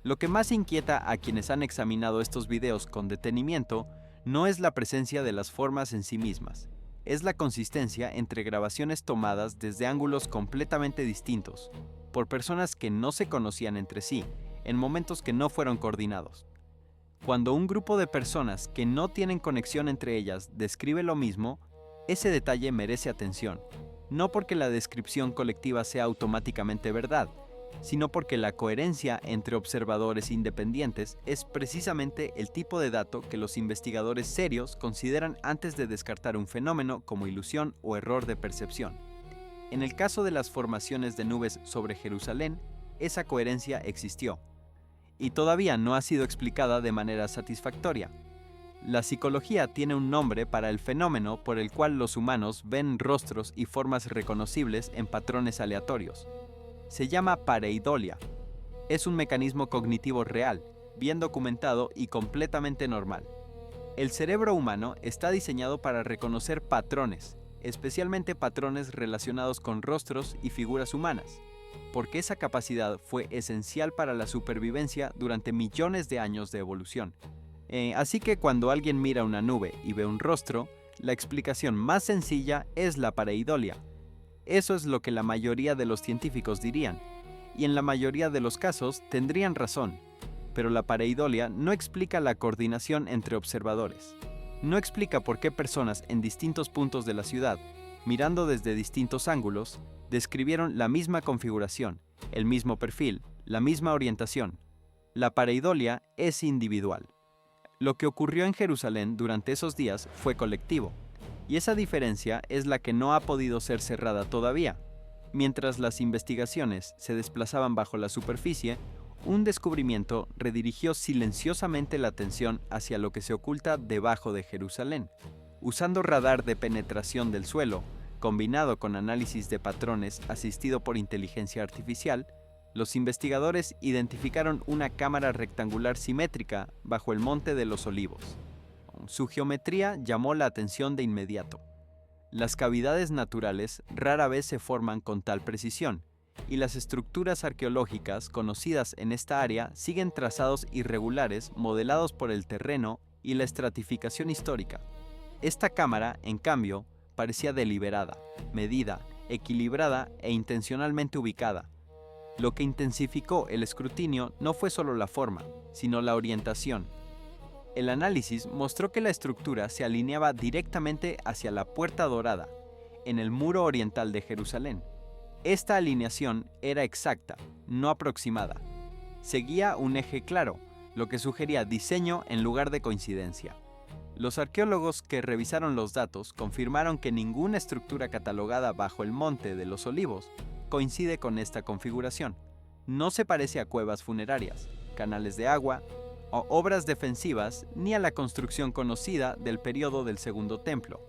Lo que más inquieta a quienes han examinado estos videos con detenimiento no es la presencia de las formas en sí mismas, es la consistencia entre grabaciones tomadas desde ángulos completamente distintos, por personas que no se conocían entre sí, en momentos que no fueron coordinados. Cuando un grupo de personas que no tienen conexión entre ellas describe lo mismo, ese detalle merece atención, no porque la descripción colectiva sea automáticamente verdad, sino porque la coherencia entre observadores independientes es precisamente el tipo de dato que los investigadores serios consideran antes de descartar un fenómeno como ilusión o error de percepción. En el caso de las formaciones de nubes sobre Jerusalén, esa coherencia existió, y todavía no ha sido explicada de manera satisfactoria. La psicología tiene un nombre para el fenómeno por el cual los humanos ven rostros y formas reconocibles en patrones aleatorios. Se llama pareidolia. Es un mecanismo cognitivo real, bien documentado y completamente normal. El cerebro humano está diseñado para reconocer patrones, especialmente patrones relacionados con rostros y figuras humanas, porque esa capacidad fue esencial para la supervivencia durante millones de años de evolución. Así que cuando alguien mira una nube y ve un rostro, la explicación más sencilla es la pareidolia. Eso es lo que la mayoría de los científicos dirían, y en la mayoría de los casos tendrían razón. Pero la pareidolia no explica la coordinación entre observadores. No explica por qué personas en distintos puntos de la ciudad, mirando desde distintos ángulos, describieron la misma configuración, el mismo perfil, la misma orientación. La pareidolia es individual. Lo que ocurrió en Jerusalén durante esos días fue colectivo, y esa diferencia es la que no ha podido ser cerrada todavía. Mientras las investigaciones se desplazaban bajo la superficie, un descubrimiento redirigió silenciosamente la atención hacia lo que se oculta debajo de Jerusalén. Usando radar de penetración del suelo, combinado con análisis de patrones asistido por inteligencia artificial, los investigadores identificaron una cámara rectangular simétrica bajo el Monte de los Olivos. Su geometría llamó la atención de inmediato. Las cavidades naturales rara vez se forman con tal precisión, y las estructuras arqueológicas conocidas en esta área siguen trazados irregulares modelados por el terreno y la estratificación histórica. Esta cámara, en cambio, parecía deliberada, medida, equilibrada e intencionalmente ubicada. Lo que intensificó el escrutinio no fue solo la forma, sino la orientación. El análisis mostró que la estructura se alineaba directamente hacia la Puerta Dorada, en el muro oriental de Jerusalén. Esta alineación era exacta, no aproximada. Seguía un eje claro, lo que sugería diseño en lugar de coincidencia. Los arqueólogos que revisaron los datos confirmaron que ninguna estructura catalogada bajo el Monte de los Olivos coincide con esta configuración. No se parece a cuevas funerarias, canales de agua o obras defensivas ni a la construcción conocida del período del Segundo Templo.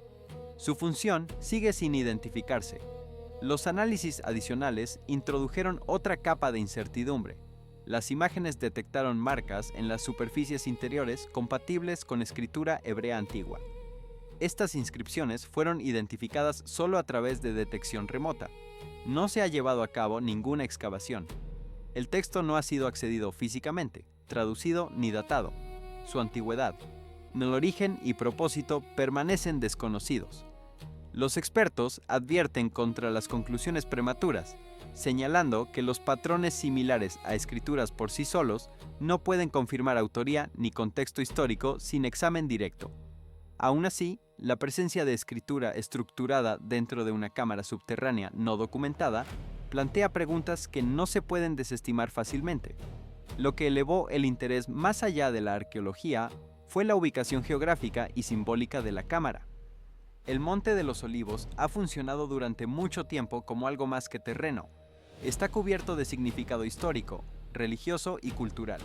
Su función sigue sin identificarse. Los análisis adicionales introdujeron otra capa de incertidumbre. Las imágenes detectaron marcas en las superficies interiores compatibles con escritura hebrea antigua. Estas inscripciones fueron identificadas solo a través de detección remota. No se ha llevado a cabo ninguna excavación. El texto no ha sido accedido físicamente, traducido ni datado. Su antigüedad, el origen y propósito permanecen desconocidos. Los expertos advierten contra las conclusiones prematuras, señalando que los patrones similares a escrituras por sí solos no pueden confirmar autoría ni contexto histórico sin examen directo. Aún así, la presencia de escritura estructurada dentro de una cámara subterránea no documentada plantea preguntas que no se pueden desestimar fácilmente. Lo que elevó el interés más allá de la arqueología fue la ubicación geográfica y simbólica de la cámara. El Monte de los Olivos ha funcionado durante mucho tiempo como algo más que terreno. Está cubierto de significado histórico, religioso y cultural.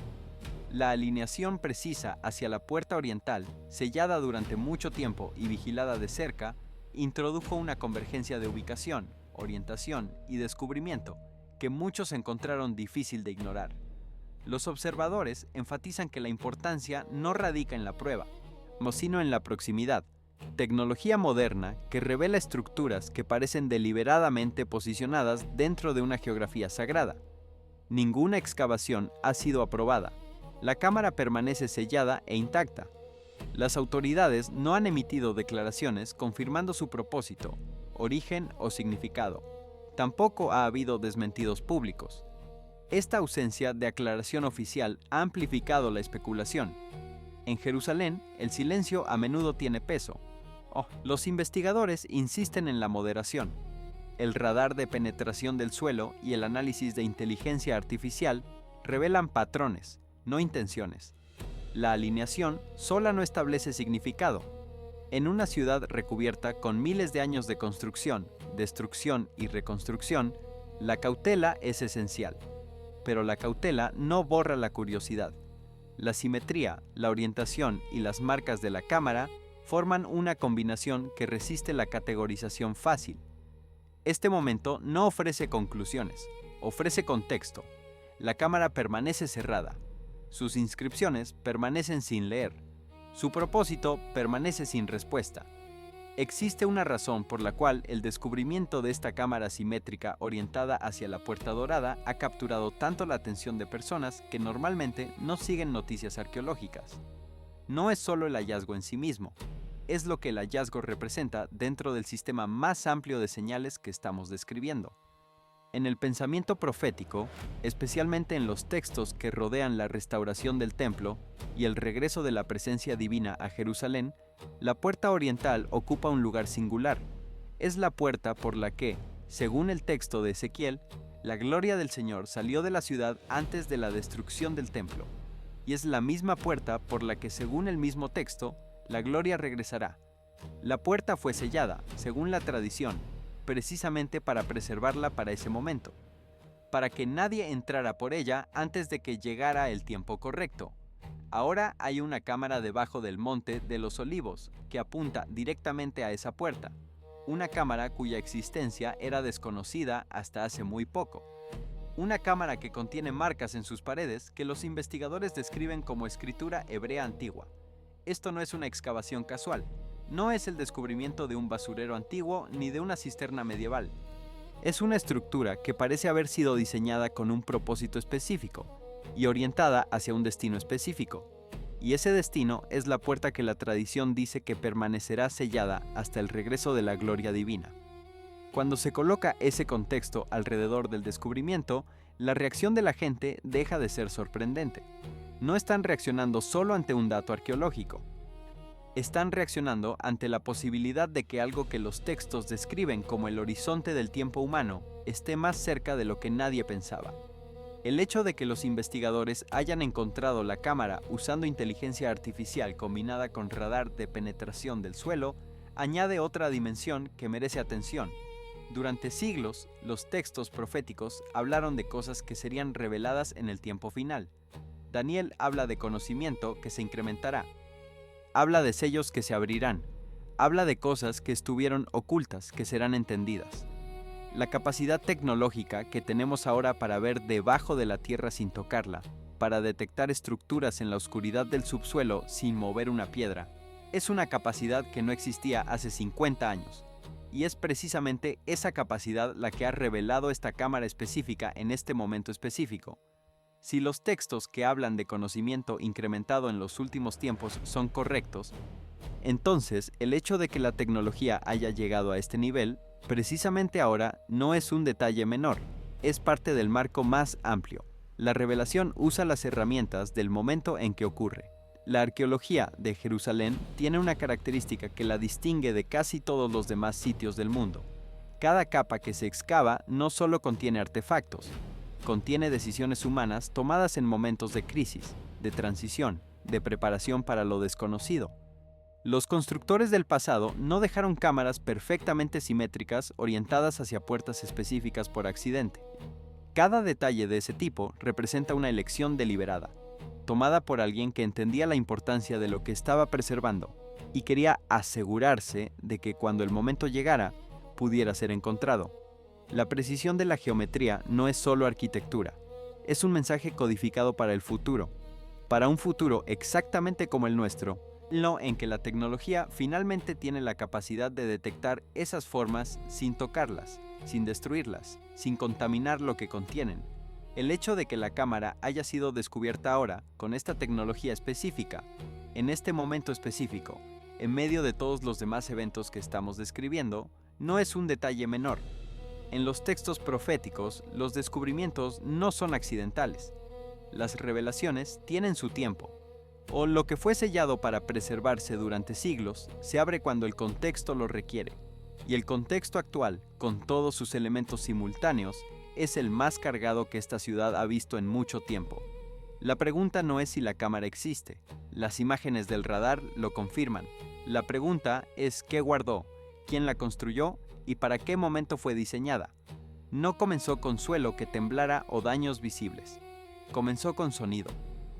La alineación precisa hacia la puerta oriental, sellada durante mucho tiempo y vigilada de cerca, introdujo una convergencia de ubicación, orientación y descubrimiento que muchos encontraron difícil de ignorar. Los observadores enfatizan que la importancia no radica en la prueba, sino en la proximidad, tecnología moderna que revela estructuras que parecen deliberadamente posicionadas dentro de una geografía sagrada. Ninguna excavación ha sido aprobada. La cámara permanece sellada e intacta. Las autoridades no han emitido declaraciones confirmando su propósito, origen o significado. Tampoco ha habido desmentidos públicos. Esta ausencia de aclaración oficial ha amplificado la especulación. En Jerusalén, el silencio a menudo tiene peso. Los investigadores insisten en la moderación. El radar de penetración del suelo y el análisis de inteligencia artificial revelan patrones, no intenciones. La alineación sola no establece significado. En una ciudad recubierta con miles de años de construcción, destrucción y reconstrucción, la cautela es esencial. Pero la cautela no borra la curiosidad. La simetría, la orientación y las marcas de la cámara forman una combinación que resiste la categorización fácil. Este momento no ofrece conclusiones, ofrece contexto. La cámara permanece cerrada. Sus inscripciones permanecen sin leer. Su propósito permanece sin respuesta. Existe una razón por la cual el descubrimiento de esta cámara simétrica orientada hacia la Puerta Dorada ha capturado tanto la atención de personas que normalmente no siguen noticias arqueológicas. No es solo el hallazgo en sí mismo. es lo que el hallazgo representa dentro del sistema más amplio de señales que estamos describiendo. En el pensamiento profético, especialmente en los textos que rodean la restauración del templo y el regreso de la presencia divina a Jerusalén, la puerta oriental ocupa un lugar singular. Es la puerta por la que, según el texto de Ezequiel, la gloria del Señor salió de la ciudad antes de la destrucción del templo. Y es la misma puerta por la que, según el mismo texto, la gloria regresará. La puerta fue sellada, según la tradición, precisamente para preservarla para ese momento, para que nadie entrara por ella antes de que llegara el tiempo correcto. Ahora hay una cámara debajo del Monte de los Olivos que apunta directamente a esa puerta, una cámara cuya existencia era desconocida hasta hace muy poco. Una cámara que contiene marcas en sus paredes que los investigadores describen como escritura hebrea antigua. Esto no es una excavación casual. No es el descubrimiento de un basurero antiguo ni de una cisterna medieval. Es una estructura que parece haber sido diseñada con un propósito específico y orientada hacia un destino específico. Y ese destino es la puerta que la tradición dice que permanecerá sellada hasta el regreso de la gloria divina. Cuando se coloca ese contexto alrededor del descubrimiento, la reacción de la gente deja de ser sorprendente. No están reaccionando solo ante un dato arqueológico. Están reaccionando ante la posibilidad de que algo que los textos describen como el horizonte del tiempo humano esté más cerca de lo que nadie pensaba. El hecho de que los investigadores hayan encontrado la cámara usando inteligencia artificial combinada con radar de penetración del suelo añade otra dimensión que merece atención. Durante siglos, los textos proféticos hablaron de cosas que serían reveladas en el tiempo final. Daniel habla de conocimiento que se incrementará. Habla de sellos que se abrirán. Habla de cosas que estuvieron ocultas, que serán entendidas. La capacidad tecnológica que tenemos ahora para ver debajo de la tierra sin tocarla, para detectar estructuras en la oscuridad del subsuelo sin mover una piedra, es una capacidad que no existía hace 50 años. Y es precisamente esa capacidad la que ha revelado esta cámara específica en este momento específico. Si los textos que hablan de conocimiento incrementado en los últimos tiempos son correctos, entonces el hecho de que la tecnología haya llegado a este nivel, precisamente ahora, no es un detalle menor, es parte del marco más amplio. La revelación usa las herramientas del momento en que ocurre. La arqueología de Jerusalén tiene una característica que la distingue de casi todos los demás sitios del mundo. Cada capa que se excava no solo contiene artefactos, contiene decisiones humanas tomadas en momentos de crisis, de transición, de preparación para lo desconocido. Los constructores del pasado no dejaron cámaras perfectamente simétricas orientadas hacia puertas específicas por accidente. Cada detalle de ese tipo representa una elección deliberada, tomada por alguien que entendía la importancia de lo que estaba preservando y quería asegurarse de que cuando el momento llegara, pudiera ser encontrado. La precisión de la geometría no es solo arquitectura, es un mensaje codificado para el futuro, para un futuro exactamente como el nuestro, en que la tecnología finalmente tiene la capacidad de detectar esas formas sin tocarlas, sin destruirlas, sin contaminar lo que contienen. El hecho de que la cámara haya sido descubierta ahora, con esta tecnología específica, en este momento específico, en medio de todos los demás eventos que estamos describiendo, no es un detalle menor. En los textos proféticos, los descubrimientos no son accidentales. Las revelaciones tienen su tiempo. O lo que fue sellado para preservarse durante siglos, se abre cuando el contexto lo requiere. Y el contexto actual, con todos sus elementos simultáneos, es el más cargado que esta ciudad ha visto en mucho tiempo. La pregunta no es si la cámara existe. Las imágenes del radar lo confirman. La pregunta es qué guardó, quién la construyó y para qué momento fue diseñada. No comenzó con suelo que temblara o daños visibles. Comenzó con sonido.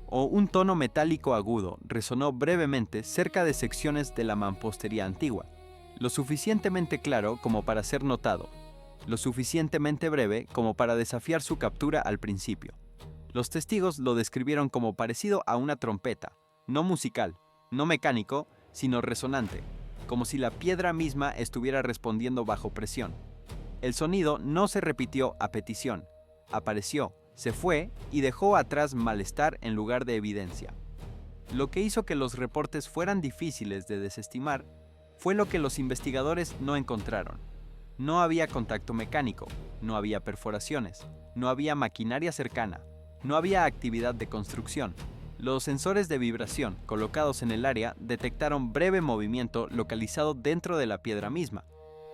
O un tono metálico agudo resonó brevemente cerca de secciones de la mampostería antigua, lo suficientemente claro como para ser notado, lo suficientemente breve como para desafiar su captura al principio. Los testigos lo describieron como parecido a una trompeta, no musical, no mecánico, sino resonante, como si la piedra misma estuviera respondiendo bajo presión. El sonido no se repitió a petición, apareció, se fue y dejó atrás malestar en lugar de evidencia. Lo que hizo que los reportes fueran difíciles de desestimar fue lo que los investigadores no encontraron. No había contacto mecánico, no había perforaciones, no había maquinaria cercana, no había actividad de construcción. Los sensores de vibración colocados en el área detectaron breve movimiento localizado dentro de la piedra misma,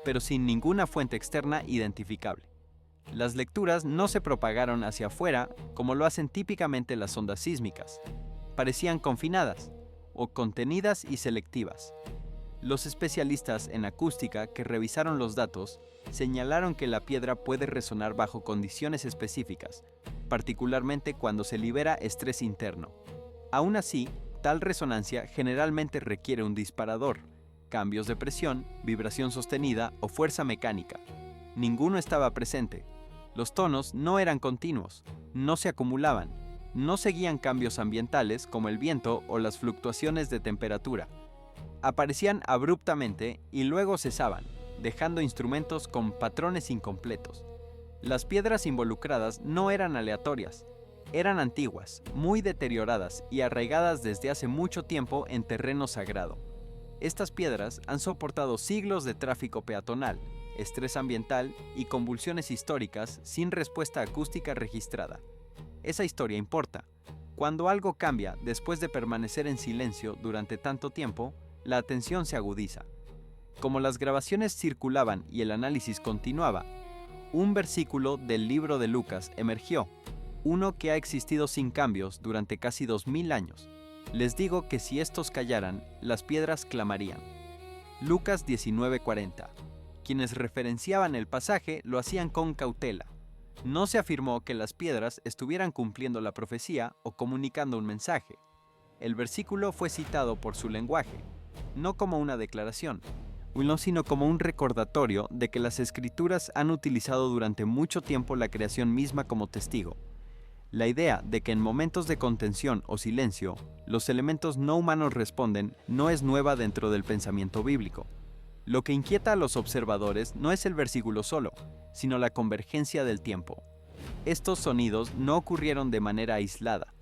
pero sin ninguna fuente externa identificable. Las lecturas no se propagaron hacia afuera como lo hacen típicamente las ondas sísmicas. Parecían confinadas, o contenidas y selectivas. Los especialistas en acústica que revisaron los datos señalaron que la piedra puede resonar bajo condiciones específicas, particularmente cuando se libera estrés interno. Aún así, tal resonancia generalmente requiere un disparador, cambios de presión, vibración sostenida o fuerza mecánica. Ninguno estaba presente. Los tonos no eran continuos, no se acumulaban, no seguían cambios ambientales como el viento o las fluctuaciones de temperatura. Aparecían abruptamente y luego cesaban, dejando instrumentos con patrones incompletos. Las piedras involucradas no eran aleatorias, eran antiguas, muy deterioradas y arraigadas desde hace mucho tiempo en terreno sagrado. Estas piedras han soportado siglos de tráfico peatonal, estrés ambiental y convulsiones históricas sin respuesta acústica registrada. Esa historia importa. Cuando algo cambia después de permanecer en silencio durante tanto tiempo, la atención se agudiza. Como las grabaciones circulaban y el análisis continuaba, un versículo del libro de Lucas emergió, uno que ha existido sin cambios durante casi 2000 años. Les digo que si estos callaran, las piedras clamarían. Lucas 19:40. Quienes referenciaban el pasaje lo hacían con cautela. No se afirmó que las piedras estuvieran cumpliendo la profecía o comunicando un mensaje. El versículo fue citado por su lenguaje, no como una declaración, sino como un recordatorio de que las escrituras han utilizado durante mucho tiempo la creación misma como testigo. La idea de que en momentos de contención o silencio, los elementos no humanos responden no es nueva dentro del pensamiento bíblico. Lo que inquieta a los observadores no es el versículo solo, sino la convergencia del tiempo. Estos sonidos no ocurrieron de manera aislada.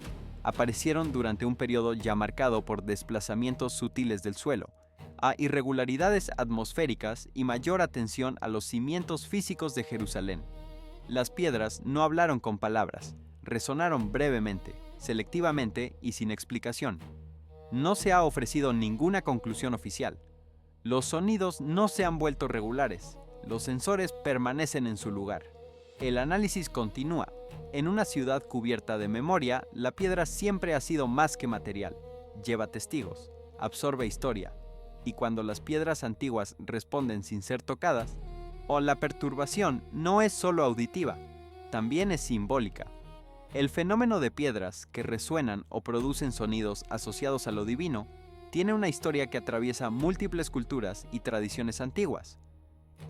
Aparecieron durante un periodo ya marcado por desplazamientos sutiles del suelo, a irregularidades atmosféricas y mayor atención a los cimientos físicos de Jerusalén. Las piedras no hablaron con palabras, resonaron brevemente, selectivamente y sin explicación. No se ha ofrecido ninguna conclusión oficial. Los sonidos no se han vuelto regulares, los sensores permanecen en su lugar. El análisis continúa. En una ciudad cubierta de memoria, la piedra siempre ha sido más que material. Lleva testigos, absorbe historia. Y cuando las piedras antiguas responden sin ser tocadas, la perturbación no es solo auditiva, también es simbólica. El fenómeno de piedras que resuenan o producen sonidos asociados a lo divino tiene una historia que atraviesa múltiples culturas y tradiciones antiguas.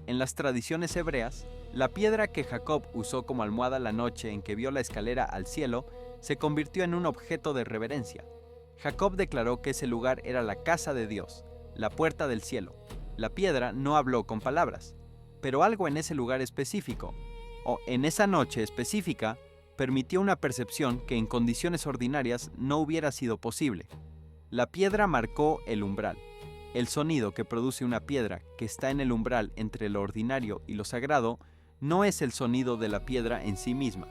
En las tradiciones hebreas, la piedra que Jacob usó como almohada la noche en que vio la escalera al cielo se convirtió en un objeto de reverencia. Jacob declaró que ese lugar era la casa de Dios, la puerta del cielo. La piedra no habló con palabras, pero algo en ese lugar específico, o en esa noche específica, permitió una percepción que en condiciones ordinarias no hubiera sido posible. La piedra marcó el umbral. El sonido que produce una piedra que está en el umbral entre lo ordinario y lo sagrado no es el sonido de la piedra en sí misma.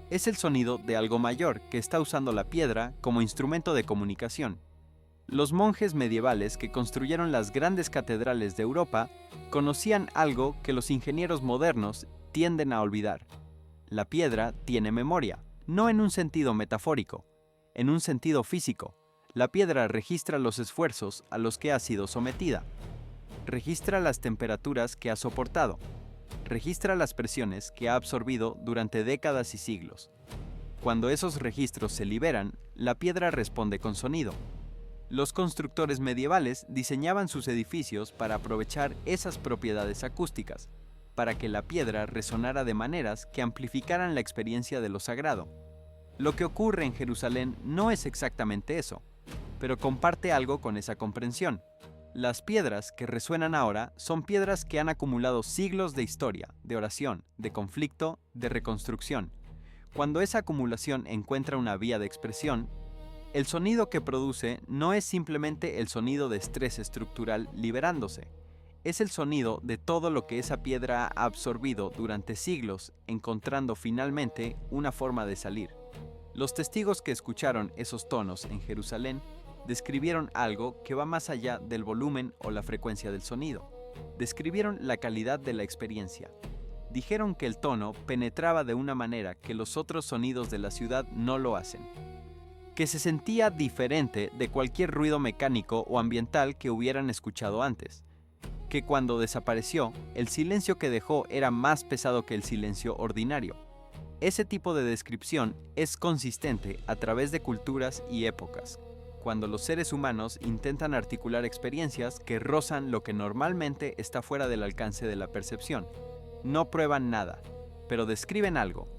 Es el sonido de algo mayor que está usando la piedra como instrumento de comunicación. Los monjes medievales que construyeron las grandes catedrales de Europa conocían algo que los ingenieros modernos tienden a olvidar. La piedra tiene memoria, no en un sentido metafórico, en un sentido físico. La piedra registra los esfuerzos a los que ha sido sometida, registra las temperaturas que ha soportado, registra las presiones que ha absorbido durante décadas y siglos. Cuando esos registros se liberan, la piedra responde con sonido. Los constructores medievales diseñaban sus edificios para aprovechar esas propiedades acústicas, para que la piedra resonara de maneras que amplificaran la experiencia de lo sagrado. Lo que ocurre en Jerusalén no es exactamente eso, pero comparte algo con esa comprensión. Las piedras que resuenan ahora son piedras que han acumulado siglos de historia, de oración, de conflicto, de reconstrucción. Cuando esa acumulación encuentra una vía de expresión, El sonido que produce no es simplemente el sonido de estrés estructural liberándose. Es el sonido de todo lo que esa piedra ha absorbido durante siglos, encontrando finalmente una forma de salir. Los testigos que escucharon esos tonos en Jerusalén describieron algo que va más allá del volumen o la frecuencia del sonido. Describieron la calidad de la experiencia. Dijeron que el tono penetraba de una manera que los otros sonidos de la ciudad no lo hacen. Que se sentía diferente de cualquier ruido mecánico o ambiental que hubieran escuchado antes. Que cuando desapareció, el silencio que dejó era más pesado que el silencio ordinario. Ese tipo de descripción es consistente a través de culturas y épocas, cuando los seres humanos intentan articular experiencias que rozan lo que normalmente está fuera del alcance de la percepción. No prueban nada, pero describen algo.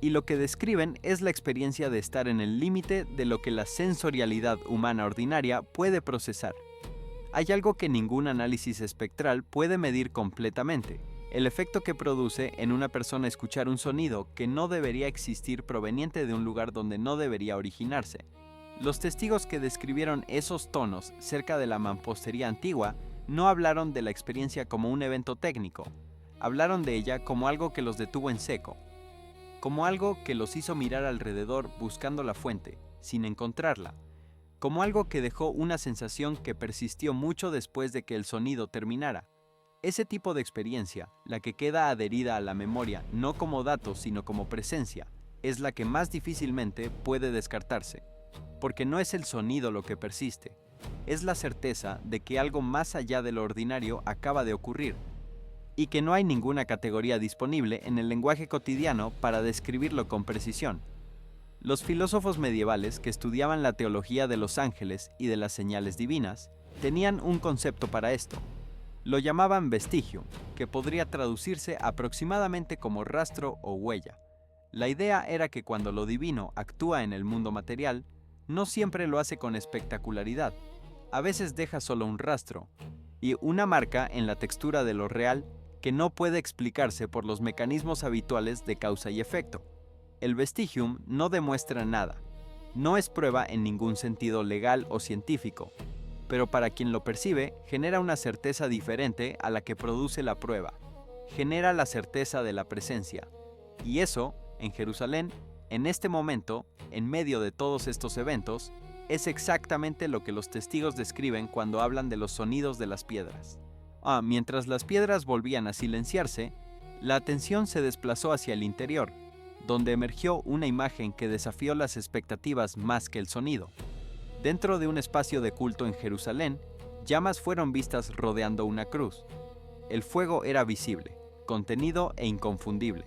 Y lo que describen es la experiencia de estar en el límite de lo que la sensorialidad humana ordinaria puede procesar. Hay algo que ningún análisis espectral puede medir completamente: el efecto que produce en una persona escuchar un sonido que no debería existir proveniente de un lugar donde no debería originarse. Los testigos que describieron esos tonos cerca de la mampostería antigua no hablaron de la experiencia como un evento técnico, hablaron de ella como algo que los detuvo en seco, como algo que los hizo mirar alrededor buscando la fuente, sin encontrarla, como algo que dejó una sensación que persistió mucho después de que el sonido terminara. Ese tipo de experiencia, la que queda adherida a la memoria no como dato sino como presencia, es la que más difícilmente puede descartarse, porque no es el sonido lo que persiste, es la certeza de que algo más allá de lo ordinario acaba de ocurrir, y que no hay ninguna categoría disponible en el lenguaje cotidiano para describirlo con precisión. Los filósofos medievales que estudiaban la teología de los ángeles y de las señales divinas tenían un concepto para esto. Lo llamaban vestigium, que podría traducirse aproximadamente como rastro o huella. La idea era que cuando lo divino actúa en el mundo material, no siempre lo hace con espectacularidad. A veces deja solo un rastro y una marca en la textura de lo real que no puede explicarse por los mecanismos habituales de causa y efecto. El vestigium no demuestra nada, no es prueba en ningún sentido legal o científico, pero para quien lo percibe genera una certeza diferente a la que produce la prueba. Genera la certeza de la presencia. Y eso, en Jerusalén, en este momento, en medio de todos estos eventos, es exactamente lo que los testigos describen cuando hablan de los sonidos de las piedras. Mientras las piedras volvían a silenciarse, la atención se desplazó hacia el interior, donde emergió una imagen que desafió las expectativas más que el sonido. Dentro de un espacio de culto en Jerusalén, llamas fueron vistas rodeando una cruz. El fuego era visible, contenido e inconfundible,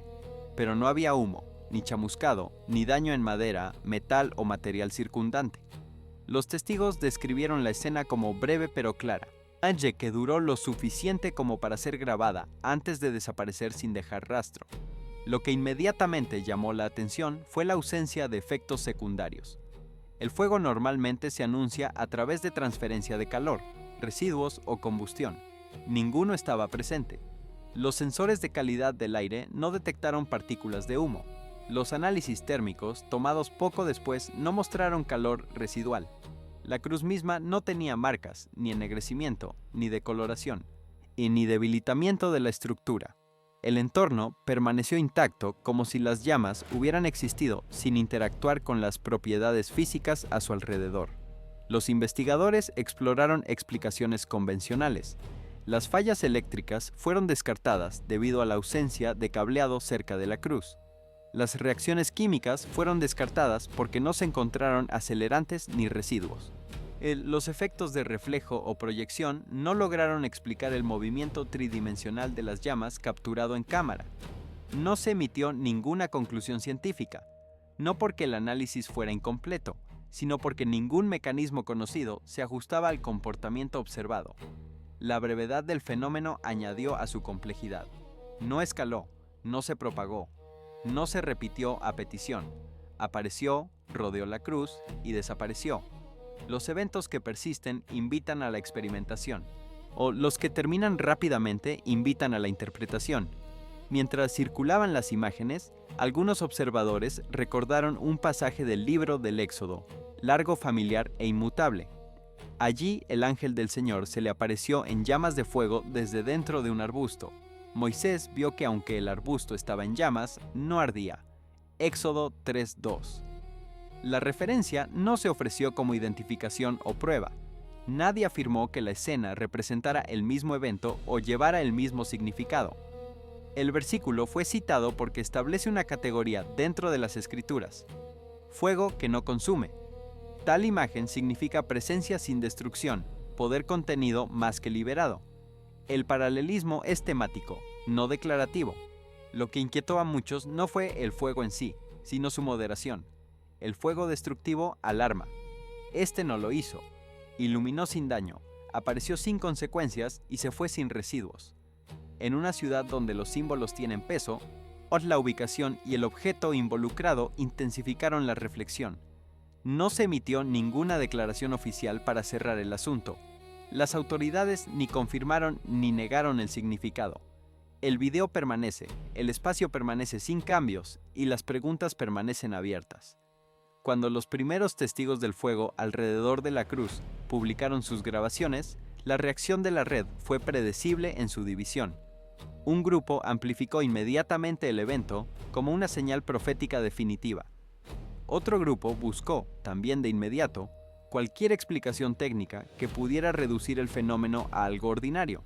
pero no había humo, ni chamuscado, ni daño en madera, metal o material circundante. Los testigos describieron la escena como breve pero clara, que duró lo suficiente como para ser grabada antes de desaparecer sin dejar rastro. Lo que inmediatamente llamó la atención fue la ausencia de efectos secundarios. El fuego normalmente se anuncia a través de transferencia de calor, residuos o combustión. Ninguno estaba presente. Los sensores de calidad del aire no detectaron partículas de humo. Los análisis térmicos, tomados poco después, no mostraron calor residual. La cruz misma no tenía marcas, ni ennegrecimiento, ni decoloración, y ni debilitamiento de la estructura. El entorno permaneció intacto como si las llamas hubieran existido sin interactuar con las propiedades físicas a su alrededor. Los investigadores exploraron explicaciones convencionales. Las fallas eléctricas fueron descartadas debido a la ausencia de cableado cerca de la cruz. Las reacciones químicas fueron descartadas porque no se encontraron acelerantes ni residuos. Los efectos de reflejo o proyección no lograron explicar el movimiento tridimensional de las llamas capturado en cámara. No se emitió ninguna conclusión científica, no porque el análisis fuera incompleto, sino porque ningún mecanismo conocido se ajustaba al comportamiento observado. La brevedad del fenómeno añadió a su complejidad. No escaló, no se propagó, no se repitió a petición. Apareció, rodeó la cruz y desapareció. Los eventos que persisten invitan a la experimentación, o los que terminan rápidamente invitan a la interpretación. Mientras circulaban las imágenes, algunos observadores recordaron un pasaje del libro del Éxodo, largo, familiar e inmutable. Allí el ángel del Señor se le apareció en llamas de fuego desde dentro de un arbusto. Moisés vio que aunque el arbusto estaba en llamas, no ardía. Éxodo 3:2. La referencia no se ofreció como identificación o prueba. Nadie afirmó que la escena representara el mismo evento o llevara el mismo significado. El versículo fue citado porque establece una categoría dentro de las Escrituras: fuego que no consume. Tal imagen significa presencia sin destrucción, poder contenido más que liberado. El paralelismo es temático, no declarativo. Lo que inquietó a muchos no fue el fuego en sí, sino su moderación. El fuego destructivo alarma. Este no lo hizo. Iluminó sin daño, apareció sin consecuencias y se fue sin residuos. En una ciudad donde los símbolos tienen peso, la ubicación y el objeto involucrado intensificaron la reflexión. No se emitió ninguna declaración oficial para cerrar el asunto. Las autoridades ni confirmaron ni negaron el significado. El video permanece, el espacio permanece sin cambios y las preguntas permanecen abiertas. Cuando los primeros testigos del fuego alrededor de la cruz publicaron sus grabaciones, la reacción de la red fue predecible en su división. Un grupo amplificó inmediatamente el evento como una señal profética definitiva. Otro grupo buscó, también de inmediato, cualquier explicación técnica que pudiera reducir el fenómeno a algo ordinario.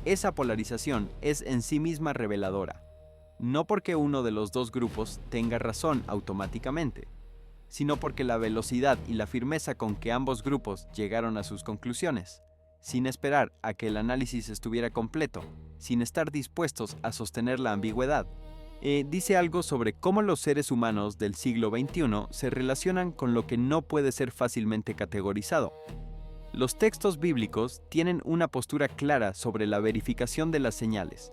Esa polarización es en sí misma reveladora, no porque uno de los dos grupos tenga razón automáticamente, sino porque la velocidad y la firmeza con que ambos grupos llegaron a sus conclusiones, sin esperar a que el análisis estuviera completo, sin estar dispuestos a sostener la ambigüedad, dice algo sobre cómo los seres humanos del siglo XXI se relacionan con lo que no puede ser fácilmente categorizado. Los textos bíblicos tienen una postura clara sobre la verificación de las señales.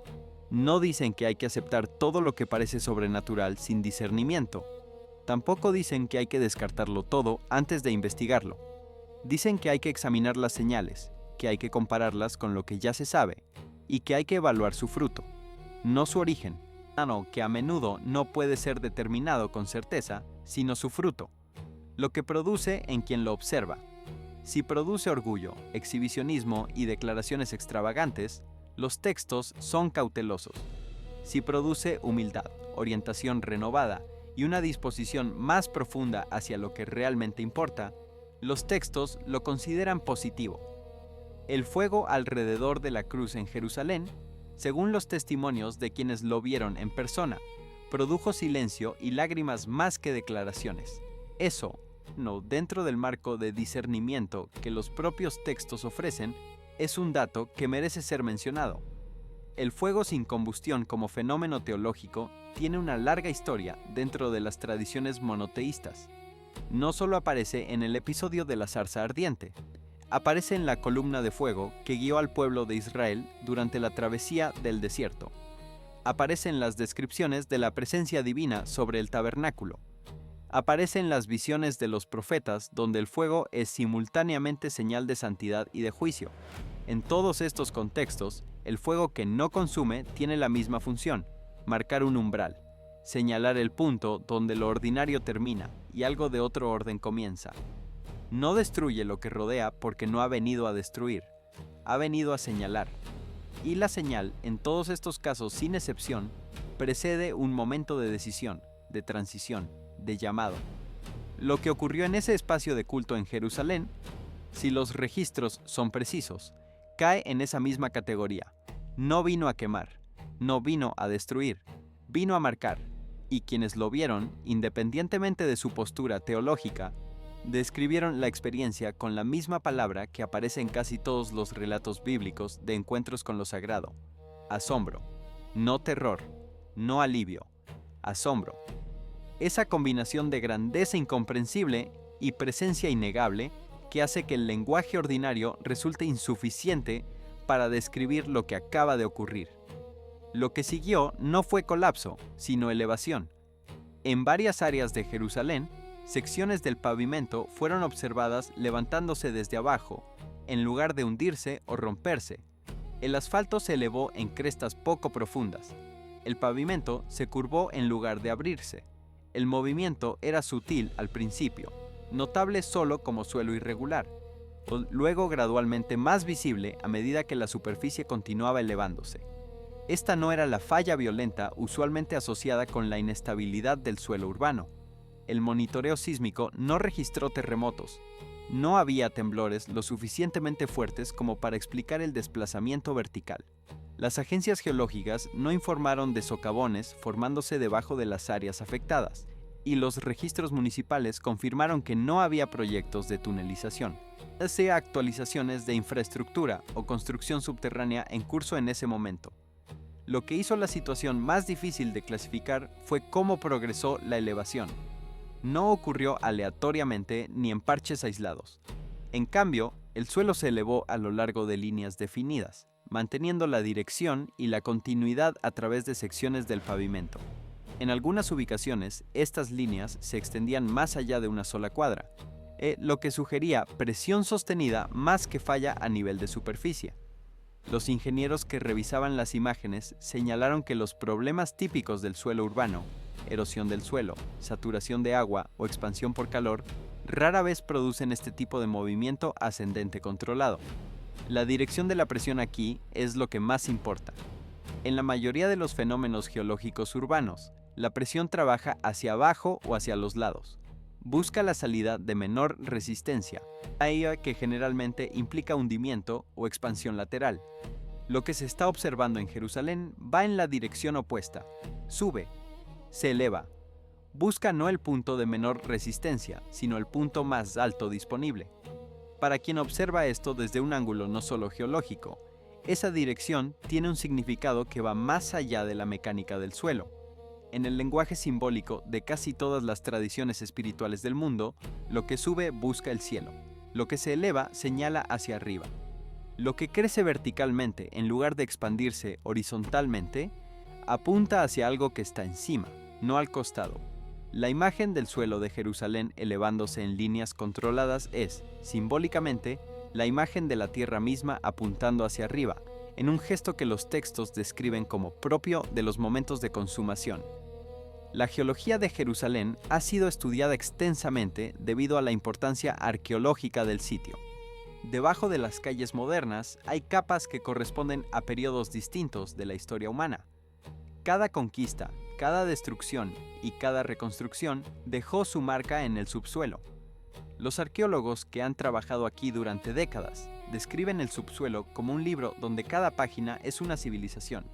No dicen que hay que aceptar todo lo que parece sobrenatural sin discernimiento. Tampoco dicen que hay que descartarlo todo antes de investigarlo. Dicen que hay que examinar las señales, que hay que compararlas con lo que ya se sabe y que hay que evaluar su fruto, no su origen, que a menudo no puede ser determinado con certeza, sino su fruto, lo que produce en quien lo observa. Si produce orgullo, exhibicionismo y declaraciones extravagantes, los textos son cautelosos. Si produce humildad, orientación renovada y una disposición más profunda hacia lo que realmente importa, los textos lo consideran positivo. El fuego alrededor de la cruz en Jerusalén, según los testimonios de quienes lo vieron en persona, produjo silencio y lágrimas más que declaraciones. Eso, no dentro del marco de discernimiento que los propios textos ofrecen, es un dato que merece ser mencionado. El fuego sin combustión como fenómeno teológico tiene una larga historia dentro de las tradiciones monoteístas. No solo aparece en el episodio de la zarza ardiente, aparece en la columna de fuego que guió al pueblo de Israel durante la travesía del desierto. Aparece en las descripciones de la presencia divina sobre el tabernáculo. Aparece en las visiones de los profetas donde el fuego es simultáneamente señal de santidad y de juicio. En todos estos contextos, el fuego que no consume tiene la misma función: marcar un umbral, señalar el punto donde lo ordinario termina y algo de otro orden comienza. No destruye lo que rodea porque no ha venido a destruir, ha venido a señalar. Y la señal, en todos estos casos sin excepción, precede un momento de decisión, de transición, de llamado. Lo que ocurrió en ese espacio de culto en Jerusalén, si los registros son precisos, cae en esa misma categoría. No vino a quemar, no vino a destruir, vino a marcar, y quienes lo vieron, independientemente de su postura teológica, describieron la experiencia con la misma palabra que aparece en casi todos los relatos bíblicos de encuentros con lo sagrado: asombro, no terror, no alivio, asombro. Esa combinación de grandeza incomprensible y presencia innegable que hace que el lenguaje ordinario resulte insuficiente para describir lo que acaba de ocurrir. Lo que siguió no fue colapso, sino elevación. En varias áreas de Jerusalén, secciones del pavimento fueron observadas levantándose desde abajo, en lugar de hundirse o romperse. El asfalto se elevó en crestas poco profundas. El pavimento se curvó en lugar de abrirse. El movimiento era sutil al principio, notable solo como suelo irregular, luego gradualmente más visible a medida que la superficie continuaba elevándose. Esta no era la falla violenta usualmente asociada con la inestabilidad del suelo urbano. El monitoreo sísmico no registró terremotos. No había temblores lo suficientemente fuertes como para explicar el desplazamiento vertical. Las agencias geológicas no informaron de socavones formándose debajo de las áreas afectadas, y los registros municipales confirmaron que no había proyectos de tunelización, ya sea actualizaciones de infraestructura o construcción subterránea en curso en ese momento. Lo que hizo la situación más difícil de clasificar fue cómo progresó la elevación. No ocurrió aleatoriamente ni en parches aislados. En cambio, el suelo se elevó a lo largo de líneas definidas, manteniendo la dirección y la continuidad a través de secciones del pavimento. En algunas ubicaciones, estas líneas se extendían más allá de una sola cuadra, lo que sugería presión sostenida más que falla a nivel de superficie. Los ingenieros que revisaban las imágenes señalaron que los problemas típicos del suelo urbano, erosión del suelo, saturación de agua o expansión por calor, rara vez producen este tipo de movimiento ascendente controlado. La dirección de la presión aquí es lo que más importa. En la mayoría de los fenómenos geológicos urbanos, la presión trabaja hacia abajo o hacia los lados. Busca la salida de menor resistencia, que generalmente implica hundimiento o expansión lateral. Lo que se está observando en Jerusalén va en la dirección opuesta. Sube, se eleva. Busca no el punto de menor resistencia, sino el punto más alto disponible. Para quien observa esto desde un ángulo no solo geológico, esa dirección tiene un significado que va más allá de la mecánica del suelo. En el lenguaje simbólico de casi todas las tradiciones espirituales del mundo, lo que sube busca el cielo, lo que se eleva señala hacia arriba. Lo que crece verticalmente en lugar de expandirse horizontalmente, apunta hacia algo que está encima, no al costado. La imagen del suelo de Jerusalén elevándose en líneas controladas es, simbólicamente, la imagen de la tierra misma apuntando hacia arriba, en un gesto que los textos describen como propio de los momentos de consumación. La geología de Jerusalén ha sido estudiada extensamente debido a la importancia arqueológica del sitio. Debajo de las calles modernas hay capas que corresponden a periodos distintos de la historia humana. Cada conquista, cada destrucción y cada reconstrucción dejó su marca en el subsuelo. Los arqueólogos que han trabajado aquí durante décadas describen el subsuelo como un libro donde cada página es una civilización.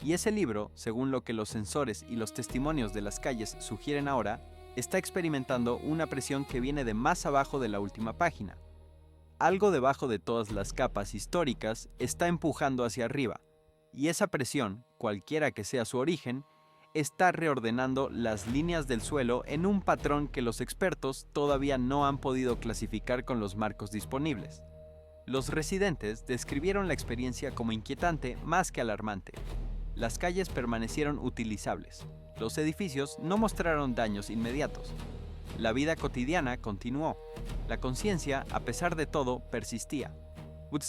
Y ese libro, según lo que los sensores y los testimonios de las calles sugieren ahora, está experimentando una presión que viene de más abajo de la última página. Algo debajo de todas las capas históricas está empujando hacia arriba, y esa presión, cualquiera que sea su origen, está reordenando las líneas del suelo en un patrón que los expertos todavía no han podido clasificar con los marcos disponibles. Los residentes describieron la experiencia como inquietante más que alarmante. Las calles permanecieron utilizables. Los edificios no mostraron daños inmediatos. La vida cotidiana continuó. La conciencia, a pesar de todo, persistía.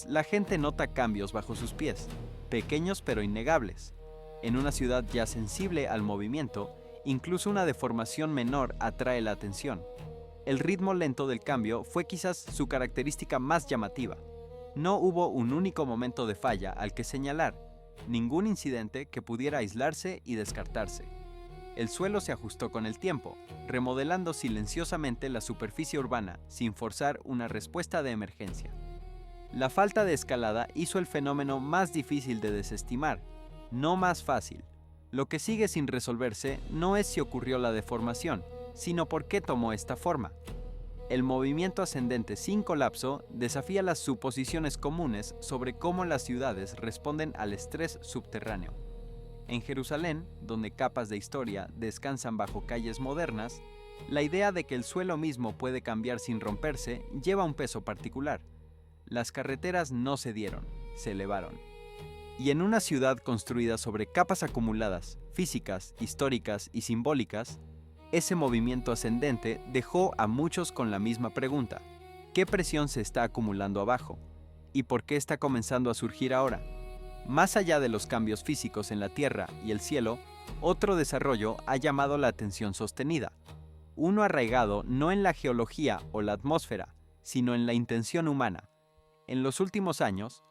La gente nota cambios bajo sus pies, pequeños pero innegables. En una ciudad ya sensible al movimiento, incluso una deformación menor atrae la atención. El ritmo lento del cambio fue quizás su característica más llamativa. No hubo un único momento de falla al que señalar, ningún incidente que pudiera aislarse y descartarse. El suelo se ajustó con el tiempo, remodelando silenciosamente la superficie urbana sin forzar una respuesta de emergencia. La falta de escalada hizo el fenómeno más difícil de desestimar, no más fácil. Lo que sigue sin resolverse no es si ocurrió la deformación, sino por qué tomó esta forma. El movimiento ascendente sin colapso desafía las suposiciones comunes sobre cómo las ciudades responden al estrés subterráneo. En Jerusalén, donde capas de historia descansan bajo calles modernas, la idea de que el suelo mismo puede cambiar sin romperse lleva un peso particular. Las carreteras no cedieron, se elevaron. Y en una ciudad construida sobre capas acumuladas, físicas, históricas y simbólicas, ese movimiento ascendente dejó a muchos con la misma pregunta: ¿qué presión se está acumulando abajo? ¿Y por qué está comenzando a surgir ahora? Más allá de los cambios físicos en la tierra y el cielo, otro desarrollo ha llamado la atención sostenida: uno arraigado no en la geología o la atmósfera, sino en la intención humana. En los últimos años,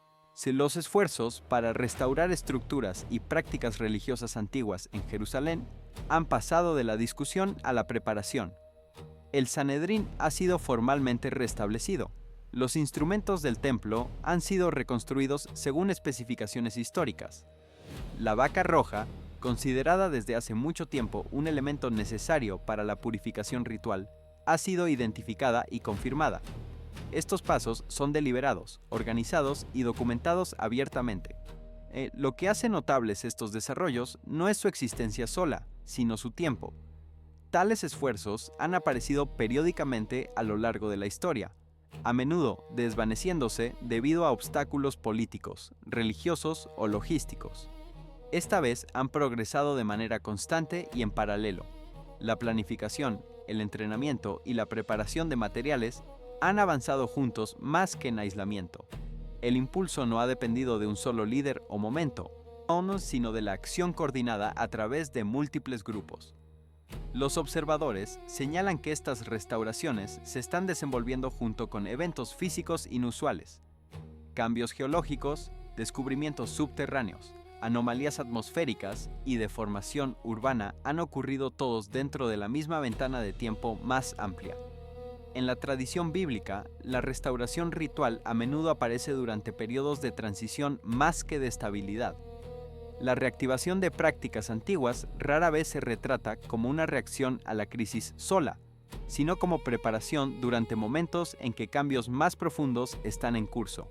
los esfuerzos para restaurar estructuras y prácticas religiosas antiguas en Jerusalén han pasado de la discusión a la preparación. El Sanedrín ha sido formalmente restablecido. Los instrumentos del templo han sido reconstruidos según especificaciones históricas. La vaca roja, considerada desde hace mucho tiempo un elemento necesario para la purificación ritual, ha sido identificada y confirmada. Estos pasos son deliberados, organizados y documentados abiertamente. Lo que hace notables estos desarrollos no es su existencia sola, sino su tiempo. Tales esfuerzos han aparecido periódicamente a lo largo de la historia, a menudo desvaneciéndose debido a obstáculos políticos, religiosos o logísticos. Esta vez han progresado de manera constante y en paralelo. La planificación, el entrenamiento y la preparación de materiales han avanzado juntos más que en aislamiento. El impulso no ha dependido de un solo líder o momento, sino de la acción coordinada a través de múltiples grupos. Los observadores señalan que estas restauraciones se están desenvolviendo junto con eventos físicos inusuales. Cambios geológicos, descubrimientos subterráneos, anomalías atmosféricas y deformación urbana han ocurrido todos dentro de la misma ventana de tiempo más amplia. En la tradición bíblica, la restauración ritual a menudo aparece durante periodos de transición más que de estabilidad. La reactivación de prácticas antiguas rara vez se retrata como una reacción a la crisis sola, sino como preparación durante momentos en que cambios más profundos están en curso.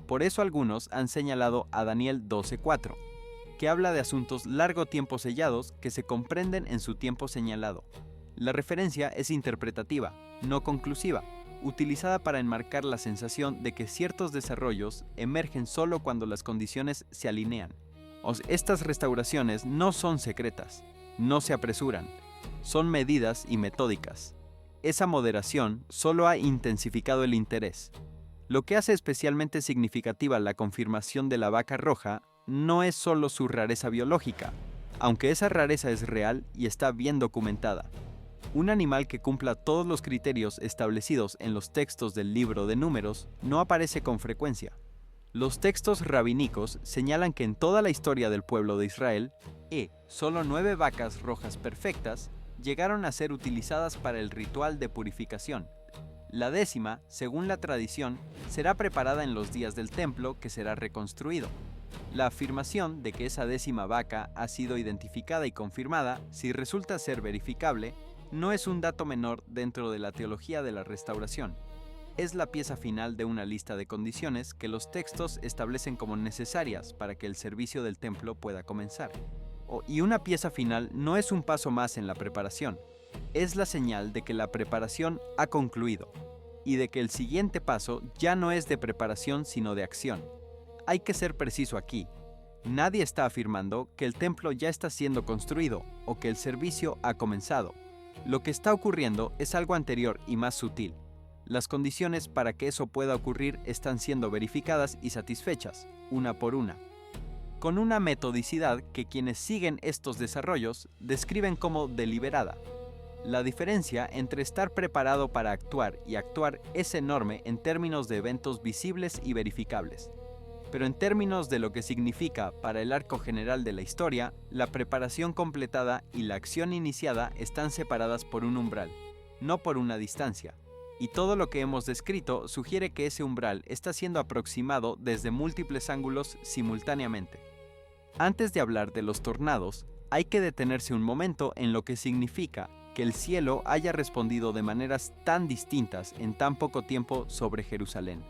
Por eso algunos han señalado a Daniel 12:4, que habla de asuntos largo tiempo sellados que se comprenden en su tiempo señalado. La referencia es interpretativa, no conclusiva, utilizada para enmarcar la sensación de que ciertos desarrollos emergen solo cuando las condiciones se alinean. Estas restauraciones no son secretas, no se apresuran, son medidas y metódicas. Esa moderación solo ha intensificado el interés. Lo que hace especialmente significativa la confirmación de la vaca roja no es solo su rareza biológica, aunque esa rareza es real y está bien documentada. Un animal que cumpla todos los criterios establecidos en los textos del libro de Números no aparece con frecuencia. Los textos rabínicos señalan que en toda la historia del pueblo de Israel, solo 9 vacas rojas perfectas llegaron a ser utilizadas para el ritual de purificación. La 10ª, según la tradición, será preparada en los días del templo que será reconstruido. La afirmación de que esa 10ª vaca ha sido identificada y confirmada, si resulta ser verificable, no es un dato menor dentro de la teología de la restauración. Es la pieza final de una lista de condiciones que los textos establecen como necesarias para que el servicio del templo pueda comenzar. Y una pieza final no es un paso más en la preparación, es la señal de que la preparación ha concluido y de que el siguiente paso ya no es de preparación sino de acción. Hay que ser preciso aquí. Nadie está afirmando que el templo ya está siendo construido o que el servicio ha comenzado. Lo que está ocurriendo es algo anterior y más sutil. Las condiciones para que eso pueda ocurrir están siendo verificadas y satisfechas, una por una, con una metodicidad que quienes siguen estos desarrollos describen como deliberada. La diferencia entre estar preparado para actuar y actuar es enorme en términos de eventos visibles y verificables. Pero en términos de lo que significa para el arco general de la historia, la preparación completada y la acción iniciada están separadas por un umbral, no por una distancia. Y todo lo que hemos descrito sugiere que ese umbral está siendo aproximado desde múltiples ángulos simultáneamente. Antes de hablar de los tornados, hay que detenerse un momento en lo que significa que el cielo haya respondido de maneras tan distintas en tan poco tiempo sobre Jerusalén.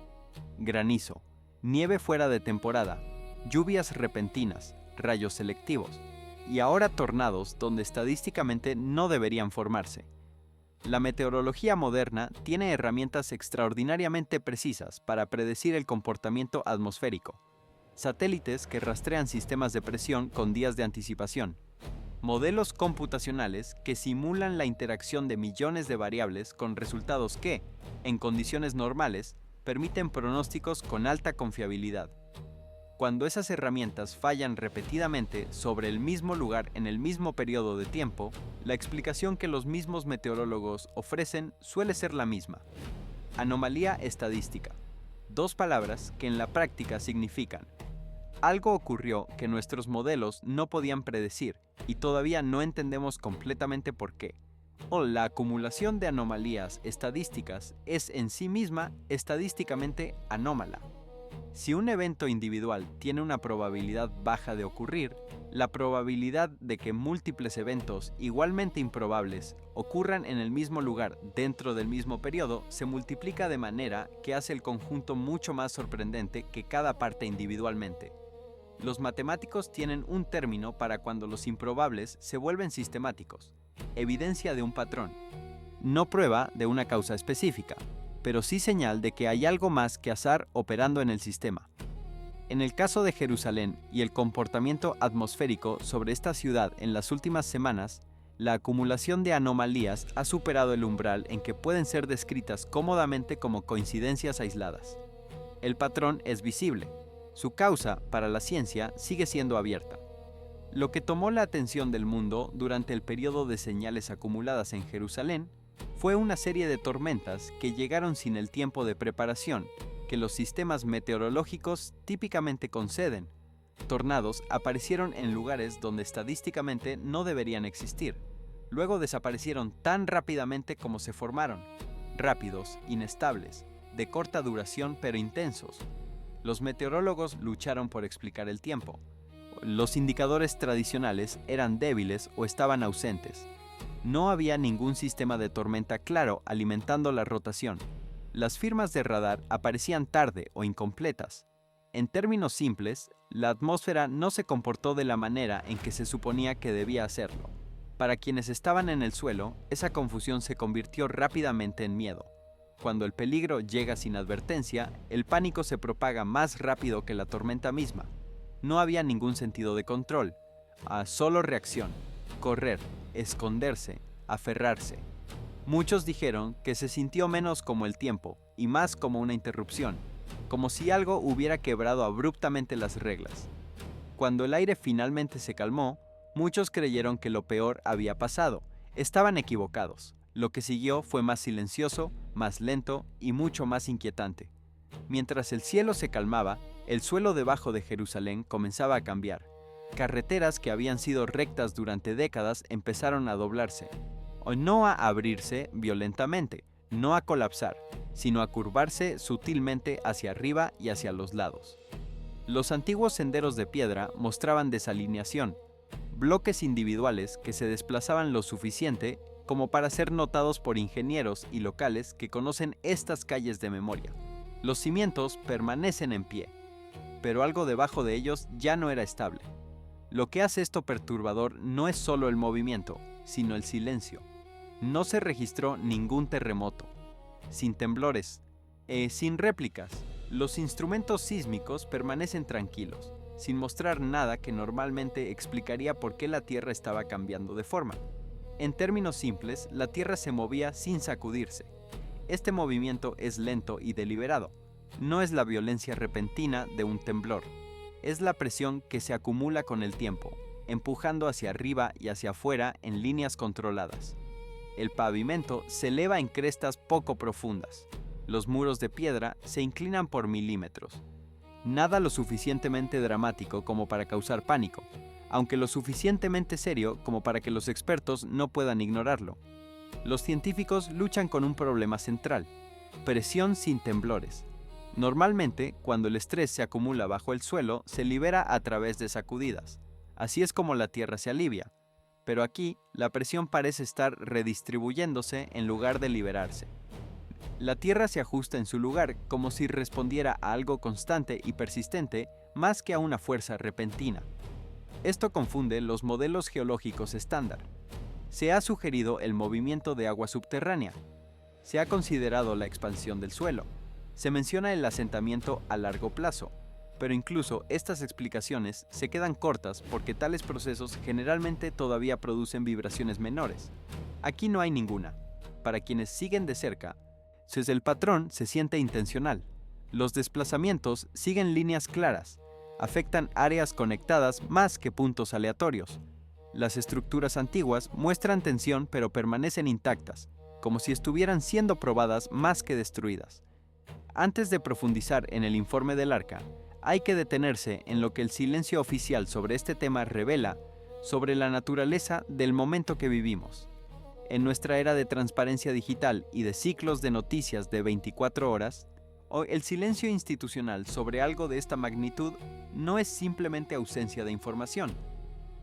Granizo, nieve fuera de temporada, lluvias repentinas, rayos selectivos, y ahora tornados donde estadísticamente no deberían formarse. La meteorología moderna tiene herramientas extraordinariamente precisas para predecir el comportamiento atmosférico. Satélites que rastrean sistemas de presión con días de anticipación. Modelos computacionales que simulan la interacción de millones de variables con resultados que, en condiciones normales, permiten pronósticos con alta confiabilidad. Cuando esas herramientas fallan repetidamente sobre el mismo lugar en el mismo periodo de tiempo, la explicación que los mismos meteorólogos ofrecen suele ser la misma. Anomalía estadística. Dos palabras que en la práctica significan: algo ocurrió que nuestros modelos no podían predecir y todavía no entendemos completamente por qué. O la acumulación de anomalías estadísticas es en sí misma estadísticamente anómala. Si un evento individual tiene una probabilidad baja de ocurrir, la probabilidad de que múltiples eventos igualmente improbables ocurran en el mismo lugar dentro del mismo periodo se multiplica de manera que hace el conjunto mucho más sorprendente que cada parte individualmente. Los matemáticos tienen un término para cuando los improbables se vuelven sistemáticos: evidencia de un patrón. No prueba de una causa específica, pero sí señal de que hay algo más que azar operando en el sistema. En el caso de Jerusalén y el comportamiento atmosférico sobre esta ciudad en las últimas semanas, la acumulación de anomalías ha superado el umbral en que pueden ser descritas cómodamente como coincidencias aisladas. El patrón es visible. Su causa, para la ciencia, sigue siendo abierta. Lo que tomó la atención del mundo durante el periodo de señales acumuladas en Jerusalén fue una serie de tormentas que llegaron sin el tiempo de preparación que los sistemas meteorológicos típicamente conceden. Tornados aparecieron en lugares donde estadísticamente no deberían existir. Luego desaparecieron tan rápidamente como se formaron. Rápidos, inestables, de corta duración pero intensos. Los meteorólogos lucharon por explicar el tiempo. Los indicadores tradicionales eran débiles o estaban ausentes. No había ningún sistema de tormenta claro alimentando la rotación. Las firmas de radar aparecían tarde o incompletas. En términos simples, la atmósfera no se comportó de la manera en que se suponía que debía hacerlo. Para quienes estaban en el suelo, esa confusión se convirtió rápidamente en miedo. Cuando el peligro llega sin advertencia, el pánico se propaga más rápido que la tormenta misma. No había ningún sentido de control, solo reacción: correr, esconderse, aferrarse. Muchos dijeron que se sintió menos como el tiempo y más como una interrupción, como si algo hubiera quebrado abruptamente las reglas. Cuando el aire finalmente se calmó, muchos creyeron que lo peor había pasado. Estaban equivocados. Lo que siguió fue más silencioso, más lento y mucho más inquietante. Mientras el cielo se calmaba, el suelo debajo de Jerusalén comenzaba a cambiar. Carreteras que habían sido rectas durante décadas empezaron a doblarse, o no a abrirse violentamente, no a colapsar, sino a curvarse sutilmente hacia arriba y hacia los lados. Los antiguos senderos de piedra mostraban desalineación, bloques individuales que se desplazaban lo suficiente como para ser notados por ingenieros y locales que conocen estas calles de memoria. Los cimientos permanecen en pie, pero algo debajo de ellos ya no era estable. Lo que hace esto perturbador no es solo el movimiento, sino el silencio. No se registró ningún terremoto, sin temblores, sin réplicas. Los instrumentos sísmicos permanecen tranquilos, sin mostrar nada que normalmente explicaría por qué la Tierra estaba cambiando de forma. En términos simples, la Tierra se movía sin sacudirse. Este movimiento es lento y deliberado. No es la violencia repentina de un temblor. Es la presión que se acumula con el tiempo, empujando hacia arriba y hacia afuera en líneas controladas. El pavimento se eleva en crestas poco profundas. Los muros de piedra se inclinan por milímetros. Nada lo suficientemente dramático como para causar pánico, aunque lo suficientemente serio como para que los expertos no puedan ignorarlo. Los científicos luchan con un problema central: presión sin temblores. Normalmente, cuando el estrés se acumula bajo el suelo, se libera a través de sacudidas. Así es como la Tierra se alivia. Pero aquí, la presión parece estar redistribuyéndose en lugar de liberarse. La Tierra se ajusta en su lugar como si respondiera a algo constante y persistente más que a una fuerza repentina. Esto confunde los modelos geológicos estándar. Se ha sugerido el movimiento de agua subterránea. Se ha considerado la expansión del suelo. Se menciona el asentamiento a largo plazo, pero incluso estas explicaciones se quedan cortas porque tales procesos generalmente todavía producen vibraciones menores. Aquí no hay ninguna. Para quienes siguen de cerca, el patrón se siente intencional. Los desplazamientos siguen líneas claras. afectan áreas conectadas más que puntos aleatorios. Las estructuras antiguas muestran tensión pero permanecen intactas, como si estuvieran siendo probadas más que destruidas. Antes de profundizar en el informe del Arca, hay que detenerse en lo que el silencio oficial sobre este tema revela sobre la naturaleza del momento que vivimos. En nuestra era de transparencia digital y de ciclos de noticias de 24 horas, hoy el silencio institucional sobre algo de esta magnitud no es simplemente ausencia de información,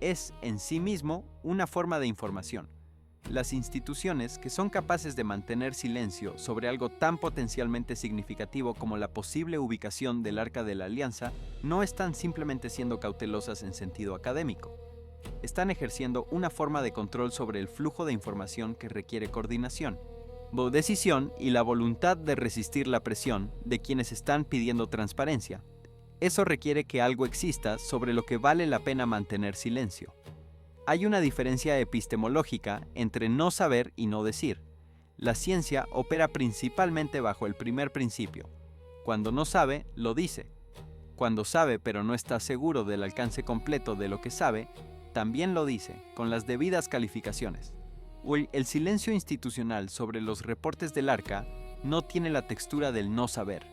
es en sí mismo una forma de información. Las instituciones que son capaces de mantener silencio sobre algo tan potencialmente significativo como la posible ubicación del Arca de la Alianza no están simplemente siendo cautelosas en sentido académico. Están ejerciendo una forma de control sobre el flujo de información que requiere coordinación, decisión y la voluntad de resistir la presión de quienes están pidiendo transparencia. Eso requiere que algo exista sobre lo que vale la pena mantener silencio. Hay una diferencia epistemológica entre no saber y no decir. La ciencia opera principalmente bajo el primer principio. Cuando no sabe, lo dice. Cuando sabe pero no está seguro del alcance completo de lo que sabe, también lo dice, con las debidas calificaciones. Hoy, el silencio institucional sobre los reportes del Arca no tiene la textura del no saber,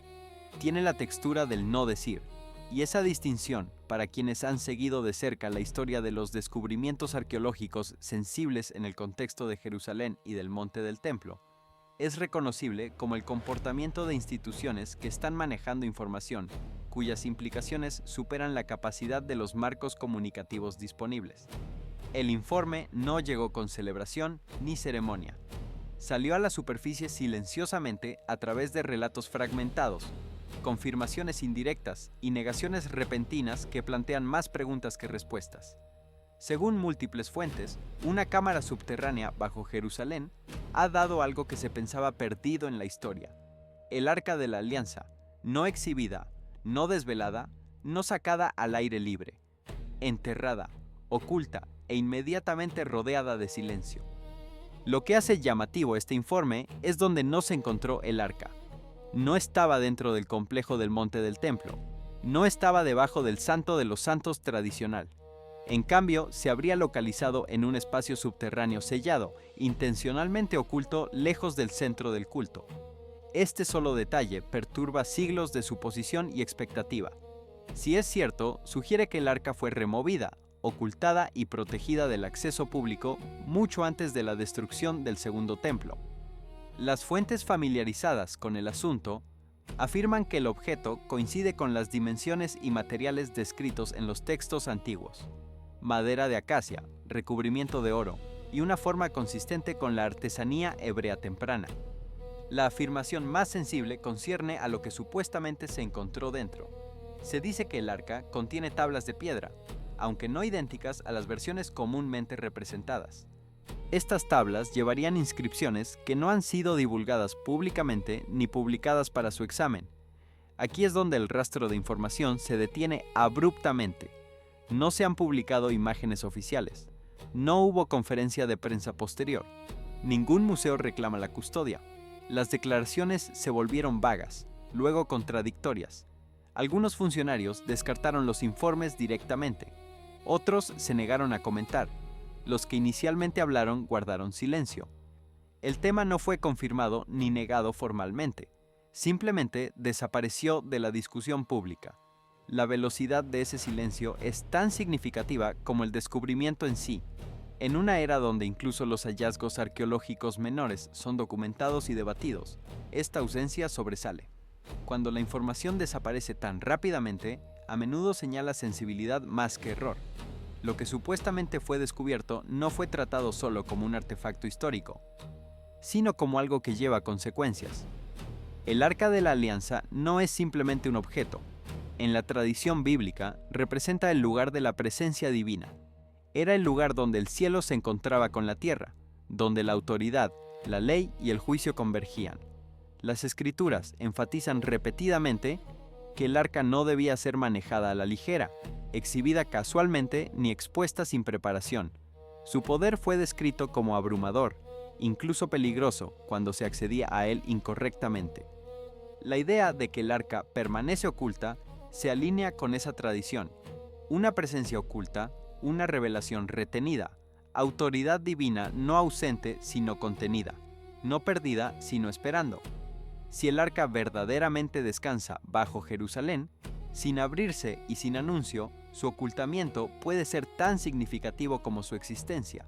tiene la textura del no decir. Y esa distinción, para quienes han seguido de cerca la historia de los descubrimientos arqueológicos sensibles en el contexto de Jerusalén y del Monte del Templo, es reconocible como el comportamiento de instituciones que están manejando información, cuyas implicaciones superan la capacidad de los marcos comunicativos disponibles. El informe no llegó con celebración ni ceremonia. Salió a la superficie silenciosamente a través de relatos fragmentados, confirmaciones indirectas y negaciones repentinas que plantean más preguntas que respuestas. Según múltiples fuentes, una cámara subterránea bajo Jerusalén ha dado algo que se pensaba perdido en la historia: el Arca de la Alianza, no exhibida, no desvelada, no sacada al aire libre, enterrada, oculta e inmediatamente rodeada de silencio. Lo que hace llamativo este informe es donde no se encontró el Arca. No estaba dentro del complejo del Monte del Templo, no estaba debajo del Santo de los Santos tradicional. En cambio, se habría localizado en un espacio subterráneo sellado, intencionalmente oculto lejos del centro del culto. Este solo detalle perturba siglos de suposición y expectativa. Si es cierto, sugiere que el arca fue removida, ocultada y protegida del acceso público mucho antes de la destrucción del Segundo Templo. Las fuentes familiarizadas con el asunto afirman que el objeto coincide con las dimensiones y materiales descritos en los textos antiguos: madera de acacia, recubrimiento de oro y una forma consistente con la artesanía hebrea temprana. La afirmación más sensible concierne a lo que supuestamente se encontró dentro. Se dice que el arca contiene tablas de piedra, aunque no idénticas a las versiones comúnmente representadas. Estas tablas llevarían inscripciones que no han sido divulgadas públicamente ni publicadas para su examen. Aquí es donde el rastro de información se detiene abruptamente. No se han publicado imágenes oficiales. No hubo conferencia de prensa posterior. Ningún museo reclama la custodia. Las declaraciones se volvieron vagas, luego contradictorias. Algunos funcionarios descartaron los informes directamente. Otros se negaron a comentar. Los que inicialmente hablaron guardaron silencio. El tema no fue confirmado ni negado formalmente. Simplemente desapareció de la discusión pública. La velocidad de ese silencio es tan significativa como el descubrimiento en sí. En una era donde incluso los hallazgos arqueológicos menores son documentados y debatidos, esta ausencia sobresale. Cuando la información desaparece tan rápidamente, a menudo señala sensibilidad más que error. Lo que supuestamente fue descubierto no fue tratado solo como un artefacto histórico, sino como algo que lleva consecuencias. El Arca de la Alianza no es simplemente un objeto. En la tradición bíblica, representa el lugar de la presencia divina. Era el lugar donde el cielo se encontraba con la tierra, donde la autoridad, la ley y el juicio convergían. Las Escrituras enfatizan repetidamente que el arca no debía ser manejada a la ligera, exhibida casualmente ni expuesta sin preparación. Su poder fue descrito como abrumador, incluso peligroso cuando se accedía a él incorrectamente. La idea de que el arca permanece oculta se alinea con esa tradición. Una presencia oculta, una revelación retenida, autoridad divina no ausente sino contenida, no perdida sino esperando. Si el arca verdaderamente descansa bajo Jerusalén, sin abrirse y sin anuncio, su ocultamiento puede ser tan significativo como su existencia.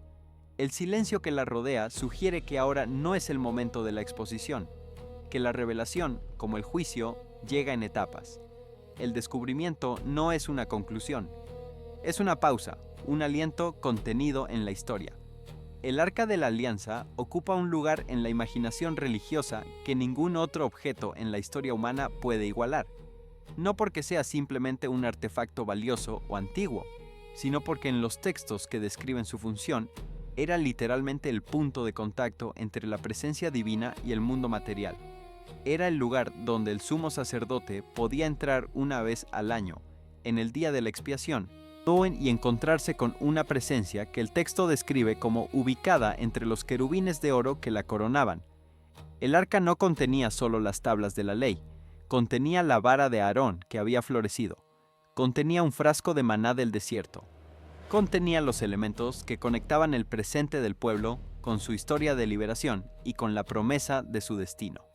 El silencio que la rodea sugiere que ahora no es el momento de la exposición, que la revelación, como el juicio, llega en etapas. El descubrimiento no es una conclusión, es una pausa, un aliento contenido en la historia. El Arca de la Alianza ocupa un lugar en la imaginación religiosa que ningún otro objeto en la historia humana puede igualar. No porque sea simplemente un artefacto valioso o antiguo, sino porque en los textos que describen su función, era literalmente el punto de contacto entre la presencia divina y el mundo material. Era el lugar donde el sumo sacerdote podía entrar una vez al año, en el día de la expiación, y encontrarse con una presencia que el texto describe como ubicada entre los querubines de oro que la coronaban. El arca no contenía solo las tablas de la ley, contenía la vara de Aarón que había florecido, contenía un frasco de maná del desierto, contenía los elementos que conectaban el presente del pueblo con su historia de liberación y con la promesa de su destino.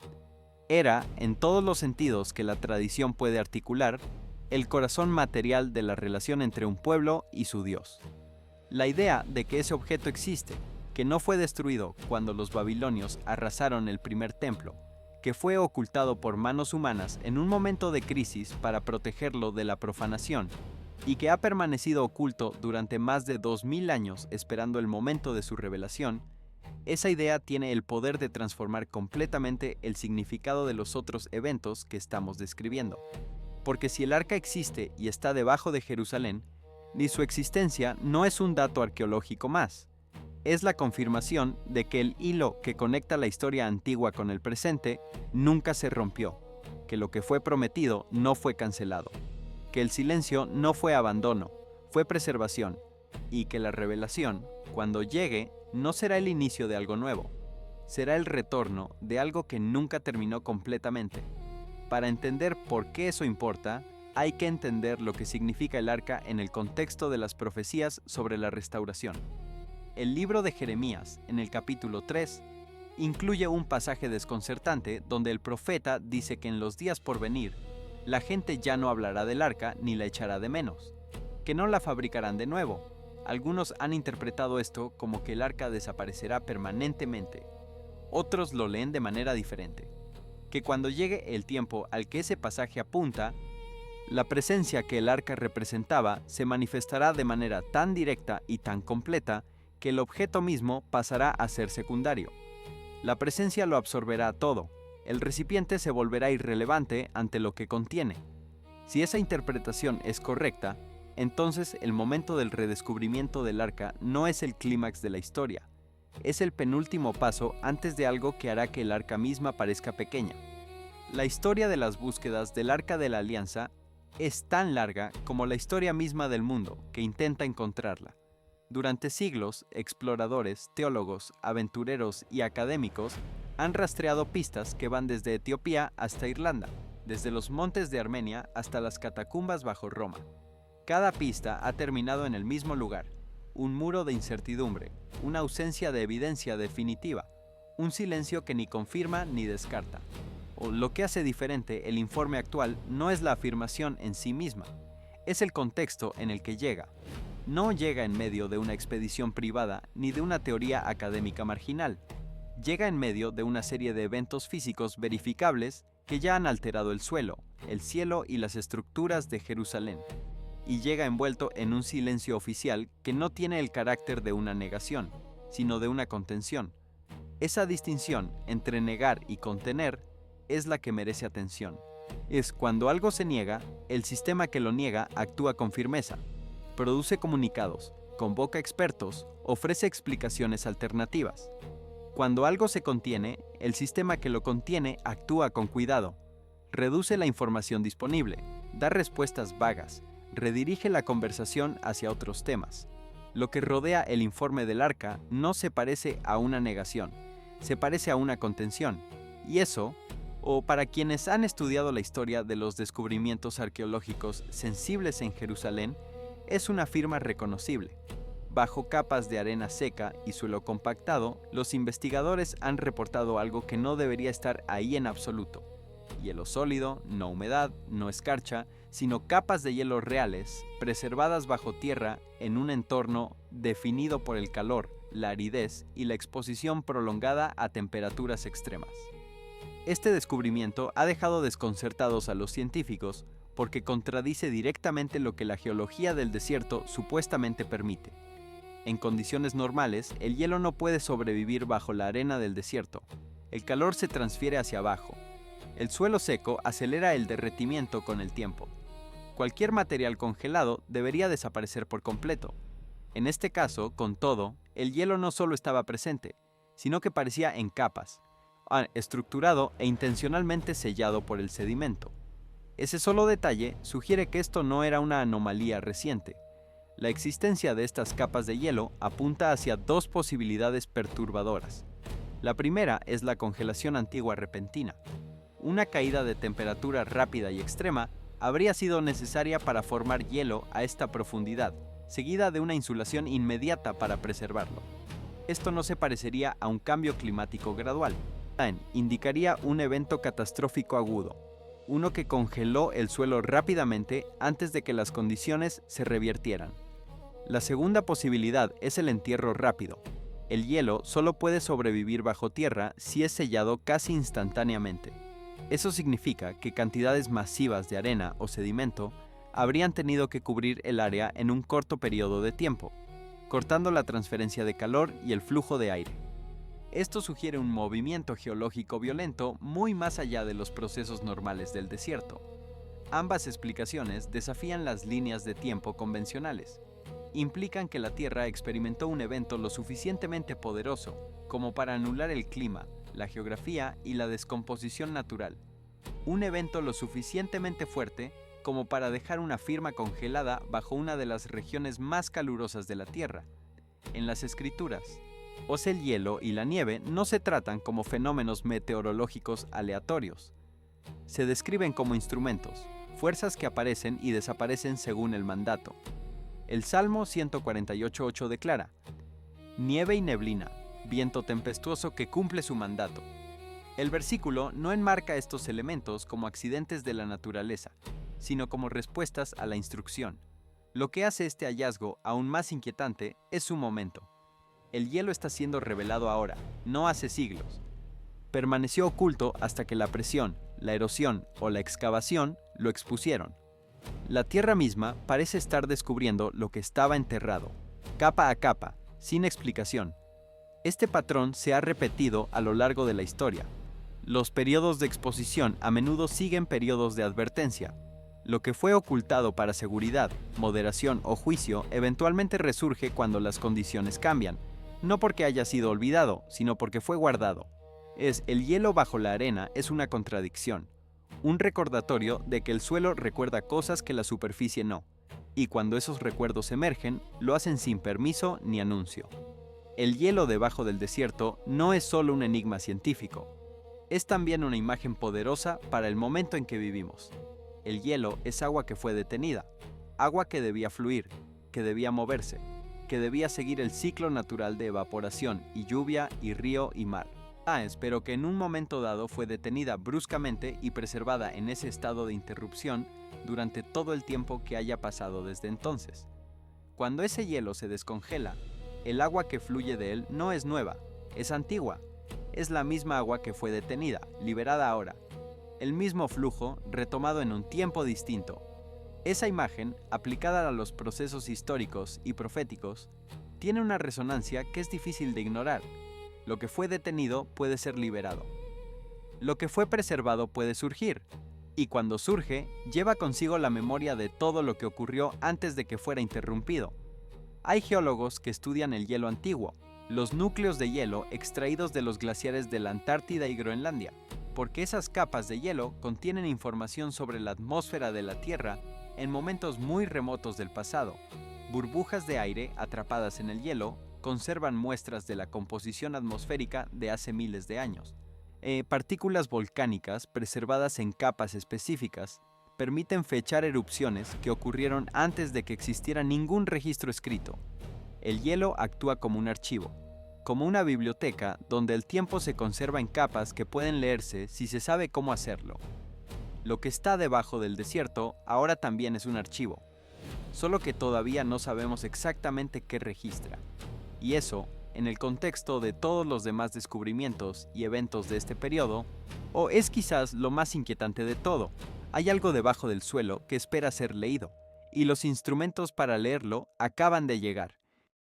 Era, en todos los sentidos que la tradición puede articular, el corazón material de la relación entre un pueblo y su Dios. La idea de que ese objeto existe, que no fue destruido cuando los babilonios arrasaron el primer templo, que fue ocultado por manos humanas en un momento de crisis para protegerlo de la profanación, y que ha permanecido oculto durante más de 2000 años esperando el momento de su revelación, esa idea tiene el poder de transformar completamente el significado de los otros eventos que estamos describiendo. Porque si el arca existe y está debajo de Jerusalén, ni su existencia no es un dato arqueológico más. Es la confirmación de que el hilo que conecta la historia antigua con el presente nunca se rompió, que lo que fue prometido no fue cancelado, que el silencio no fue abandono, fue preservación, y que la revelación, cuando llegue, no será el inicio de algo nuevo, será el retorno de algo que nunca terminó completamente. Para entender por qué eso importa, hay que entender lo que significa el arca en el contexto de las profecías sobre la restauración. El libro de Jeremías, en el capítulo 3, incluye un pasaje desconcertante donde el profeta dice que en los días por venir, la gente ya no hablará del arca ni la echará de menos, que no la fabricarán de nuevo. Algunos han interpretado esto como que el arca desaparecerá permanentemente. Otros lo leen de manera diferente, que cuando llegue el tiempo al que ese pasaje apunta, la presencia que el arca representaba se manifestará de manera tan directa y tan completa que el objeto mismo pasará a ser secundario. La presencia lo absorberá todo, el recipiente se volverá irrelevante ante lo que contiene. Si esa interpretación es correcta, entonces el momento del redescubrimiento del arca no es el clímax de la historia, es el penúltimo paso antes de algo que hará que el arca misma parezca pequeña. La historia de las búsquedas del Arca de la Alianza es tan larga como la historia misma del mundo que intenta encontrarla. Durante siglos, exploradores, teólogos, aventureros y académicos han rastreado pistas que van desde Etiopía hasta Irlanda, desde los montes de Armenia hasta las catacumbas bajo Roma. Cada pista ha terminado en el mismo lugar, un muro de incertidumbre, una ausencia de evidencia definitiva, un silencio que ni confirma ni descarta. Lo que hace diferente el informe actual no es la afirmación en sí misma, es el contexto en el que llega. No llega en medio de una expedición privada ni de una teoría académica marginal. Llega en medio de una serie de eventos físicos verificables que ya han alterado el suelo, el cielo y las estructuras de Jerusalén. Y llega envuelto en un silencio oficial que no tiene el carácter de una negación, sino de una contención. Esa distinción entre negar y contener es la que merece atención. Es cuando algo se niega, el sistema que lo niega actúa con firmeza, produce comunicados, convoca expertos, ofrece explicaciones alternativas. Cuando algo se contiene, el sistema que lo contiene actúa con cuidado, reduce la información disponible, da respuestas vagas, redirige la conversación hacia otros temas. Lo que rodea el informe del arca no se parece a una negación, se parece a una contención, y eso, O para quienes han estudiado la historia de los descubrimientos arqueológicos sensibles en Jerusalén, es una firma reconocible. Bajo capas de arena seca y suelo compactado, los investigadores han reportado algo que no debería estar ahí en absoluto. Hielo sólido, no humedad, no escarcha, sino capas de hielo reales, preservadas bajo tierra en un entorno definido por el calor, la aridez y la exposición prolongada a temperaturas extremas. Este descubrimiento ha dejado desconcertados a los científicos porque contradice directamente lo que la geología del desierto supuestamente permite. En condiciones normales, el hielo no puede sobrevivir bajo la arena del desierto. El calor se transfiere hacia abajo. El suelo seco acelera el derretimiento con el tiempo. Cualquier material congelado debería desaparecer por completo. En este caso, con todo, el hielo no solo estaba presente, sino que parecía en capas, estructurado e intencionalmente sellado por el sedimento. Ese solo detalle sugiere que esto no era una anomalía reciente. La existencia de estas capas de hielo apunta hacia dos posibilidades perturbadoras. La primera es la congelación antigua repentina. Una caída de temperatura rápida y extrema habría sido necesaria para formar hielo a esta profundidad, seguida de una insulación inmediata para preservarlo. Esto no se parecería a un cambio climático gradual. Indicaría un evento catastrófico agudo, uno que congeló el suelo rápidamente antes de que las condiciones se revirtieran. La segunda posibilidad es el entierro rápido. El hielo solo puede sobrevivir bajo tierra si es sellado casi instantáneamente. Eso significa que cantidades masivas de arena o sedimento habrían tenido que cubrir el área en un corto periodo de tiempo, cortando la transferencia de calor y el flujo de aire. Esto sugiere un movimiento geológico violento muy más allá de los procesos normales del desierto. Ambas explicaciones desafían las líneas de tiempo convencionales. Implican que la Tierra experimentó un evento lo suficientemente poderoso como para anular el clima, la geografía y la descomposición natural. Un evento lo suficientemente fuerte como para dejar una firma congelada bajo una de las regiones más calurosas de la Tierra. En las escrituras, el hielo y la nieve no se tratan como fenómenos meteorológicos aleatorios. Se describen como instrumentos, fuerzas que aparecen y desaparecen según el mandato. El Salmo 148:8 declara: nieve y neblina, viento tempestuoso que cumple su mandato. El versículo no enmarca estos elementos como accidentes de la naturaleza, sino como respuestas a la instrucción. Lo que hace este hallazgo aún más inquietante es su momento. El hielo está siendo revelado ahora, no hace siglos. Permaneció oculto hasta que la presión, la erosión o la excavación lo expusieron. La Tierra misma parece estar descubriendo lo que estaba enterrado, capa a capa, sin explicación. Este patrón se ha repetido a lo largo de la historia. Los periodos de exposición a menudo siguen periodos de advertencia. Lo que fue ocultado para seguridad, moderación o juicio eventualmente resurge cuando las condiciones cambian, no porque haya sido olvidado, sino porque fue guardado. El hielo bajo la arena es una contradicción, un recordatorio de que el suelo recuerda cosas que la superficie no, y cuando esos recuerdos emergen, lo hacen sin permiso ni anuncio. El hielo debajo del desierto no es solo un enigma científico, es también una imagen poderosa para el momento en que vivimos. El hielo es agua que fue detenida, agua que debía fluir, que debía moverse, que debía seguir el ciclo natural de evaporación y lluvia y río y mar. Pero que en un momento dado fue detenida bruscamente y preservada en ese estado de interrupción durante todo el tiempo que haya pasado desde entonces. Cuando ese hielo se descongela, el agua que fluye de él no es nueva, es antigua. Es la misma agua que fue detenida, liberada ahora. El mismo flujo, retomado en un tiempo distinto. Esa imagen, aplicada a los procesos históricos y proféticos, tiene una resonancia que es difícil de ignorar. Lo que fue detenido puede ser liberado. Lo que fue preservado puede surgir, y cuando surge, lleva consigo la memoria de todo lo que ocurrió antes de que fuera interrumpido. Hay geólogos que estudian el hielo antiguo, los núcleos de hielo extraídos de los glaciares de la Antártida y Groenlandia, porque esas capas de hielo contienen información sobre la atmósfera de la Tierra en momentos muy remotos del pasado. Burbujas de aire atrapadas en el hielo conservan muestras de la composición atmosférica de hace miles de años. Partículas volcánicas preservadas en capas específicas permiten fechar erupciones que ocurrieron antes de que existiera ningún registro escrito. El hielo actúa como un archivo, como una biblioteca donde el tiempo se conserva en capas que pueden leerse si se sabe cómo hacerlo. Lo que está debajo del desierto ahora también es un archivo, solo que todavía no sabemos exactamente qué registra. Y eso, en el contexto de todos los demás descubrimientos y eventos de este periodo, o es quizás lo más inquietante de todo. Hay algo debajo del suelo que espera ser leído, y los instrumentos para leerlo acaban de llegar,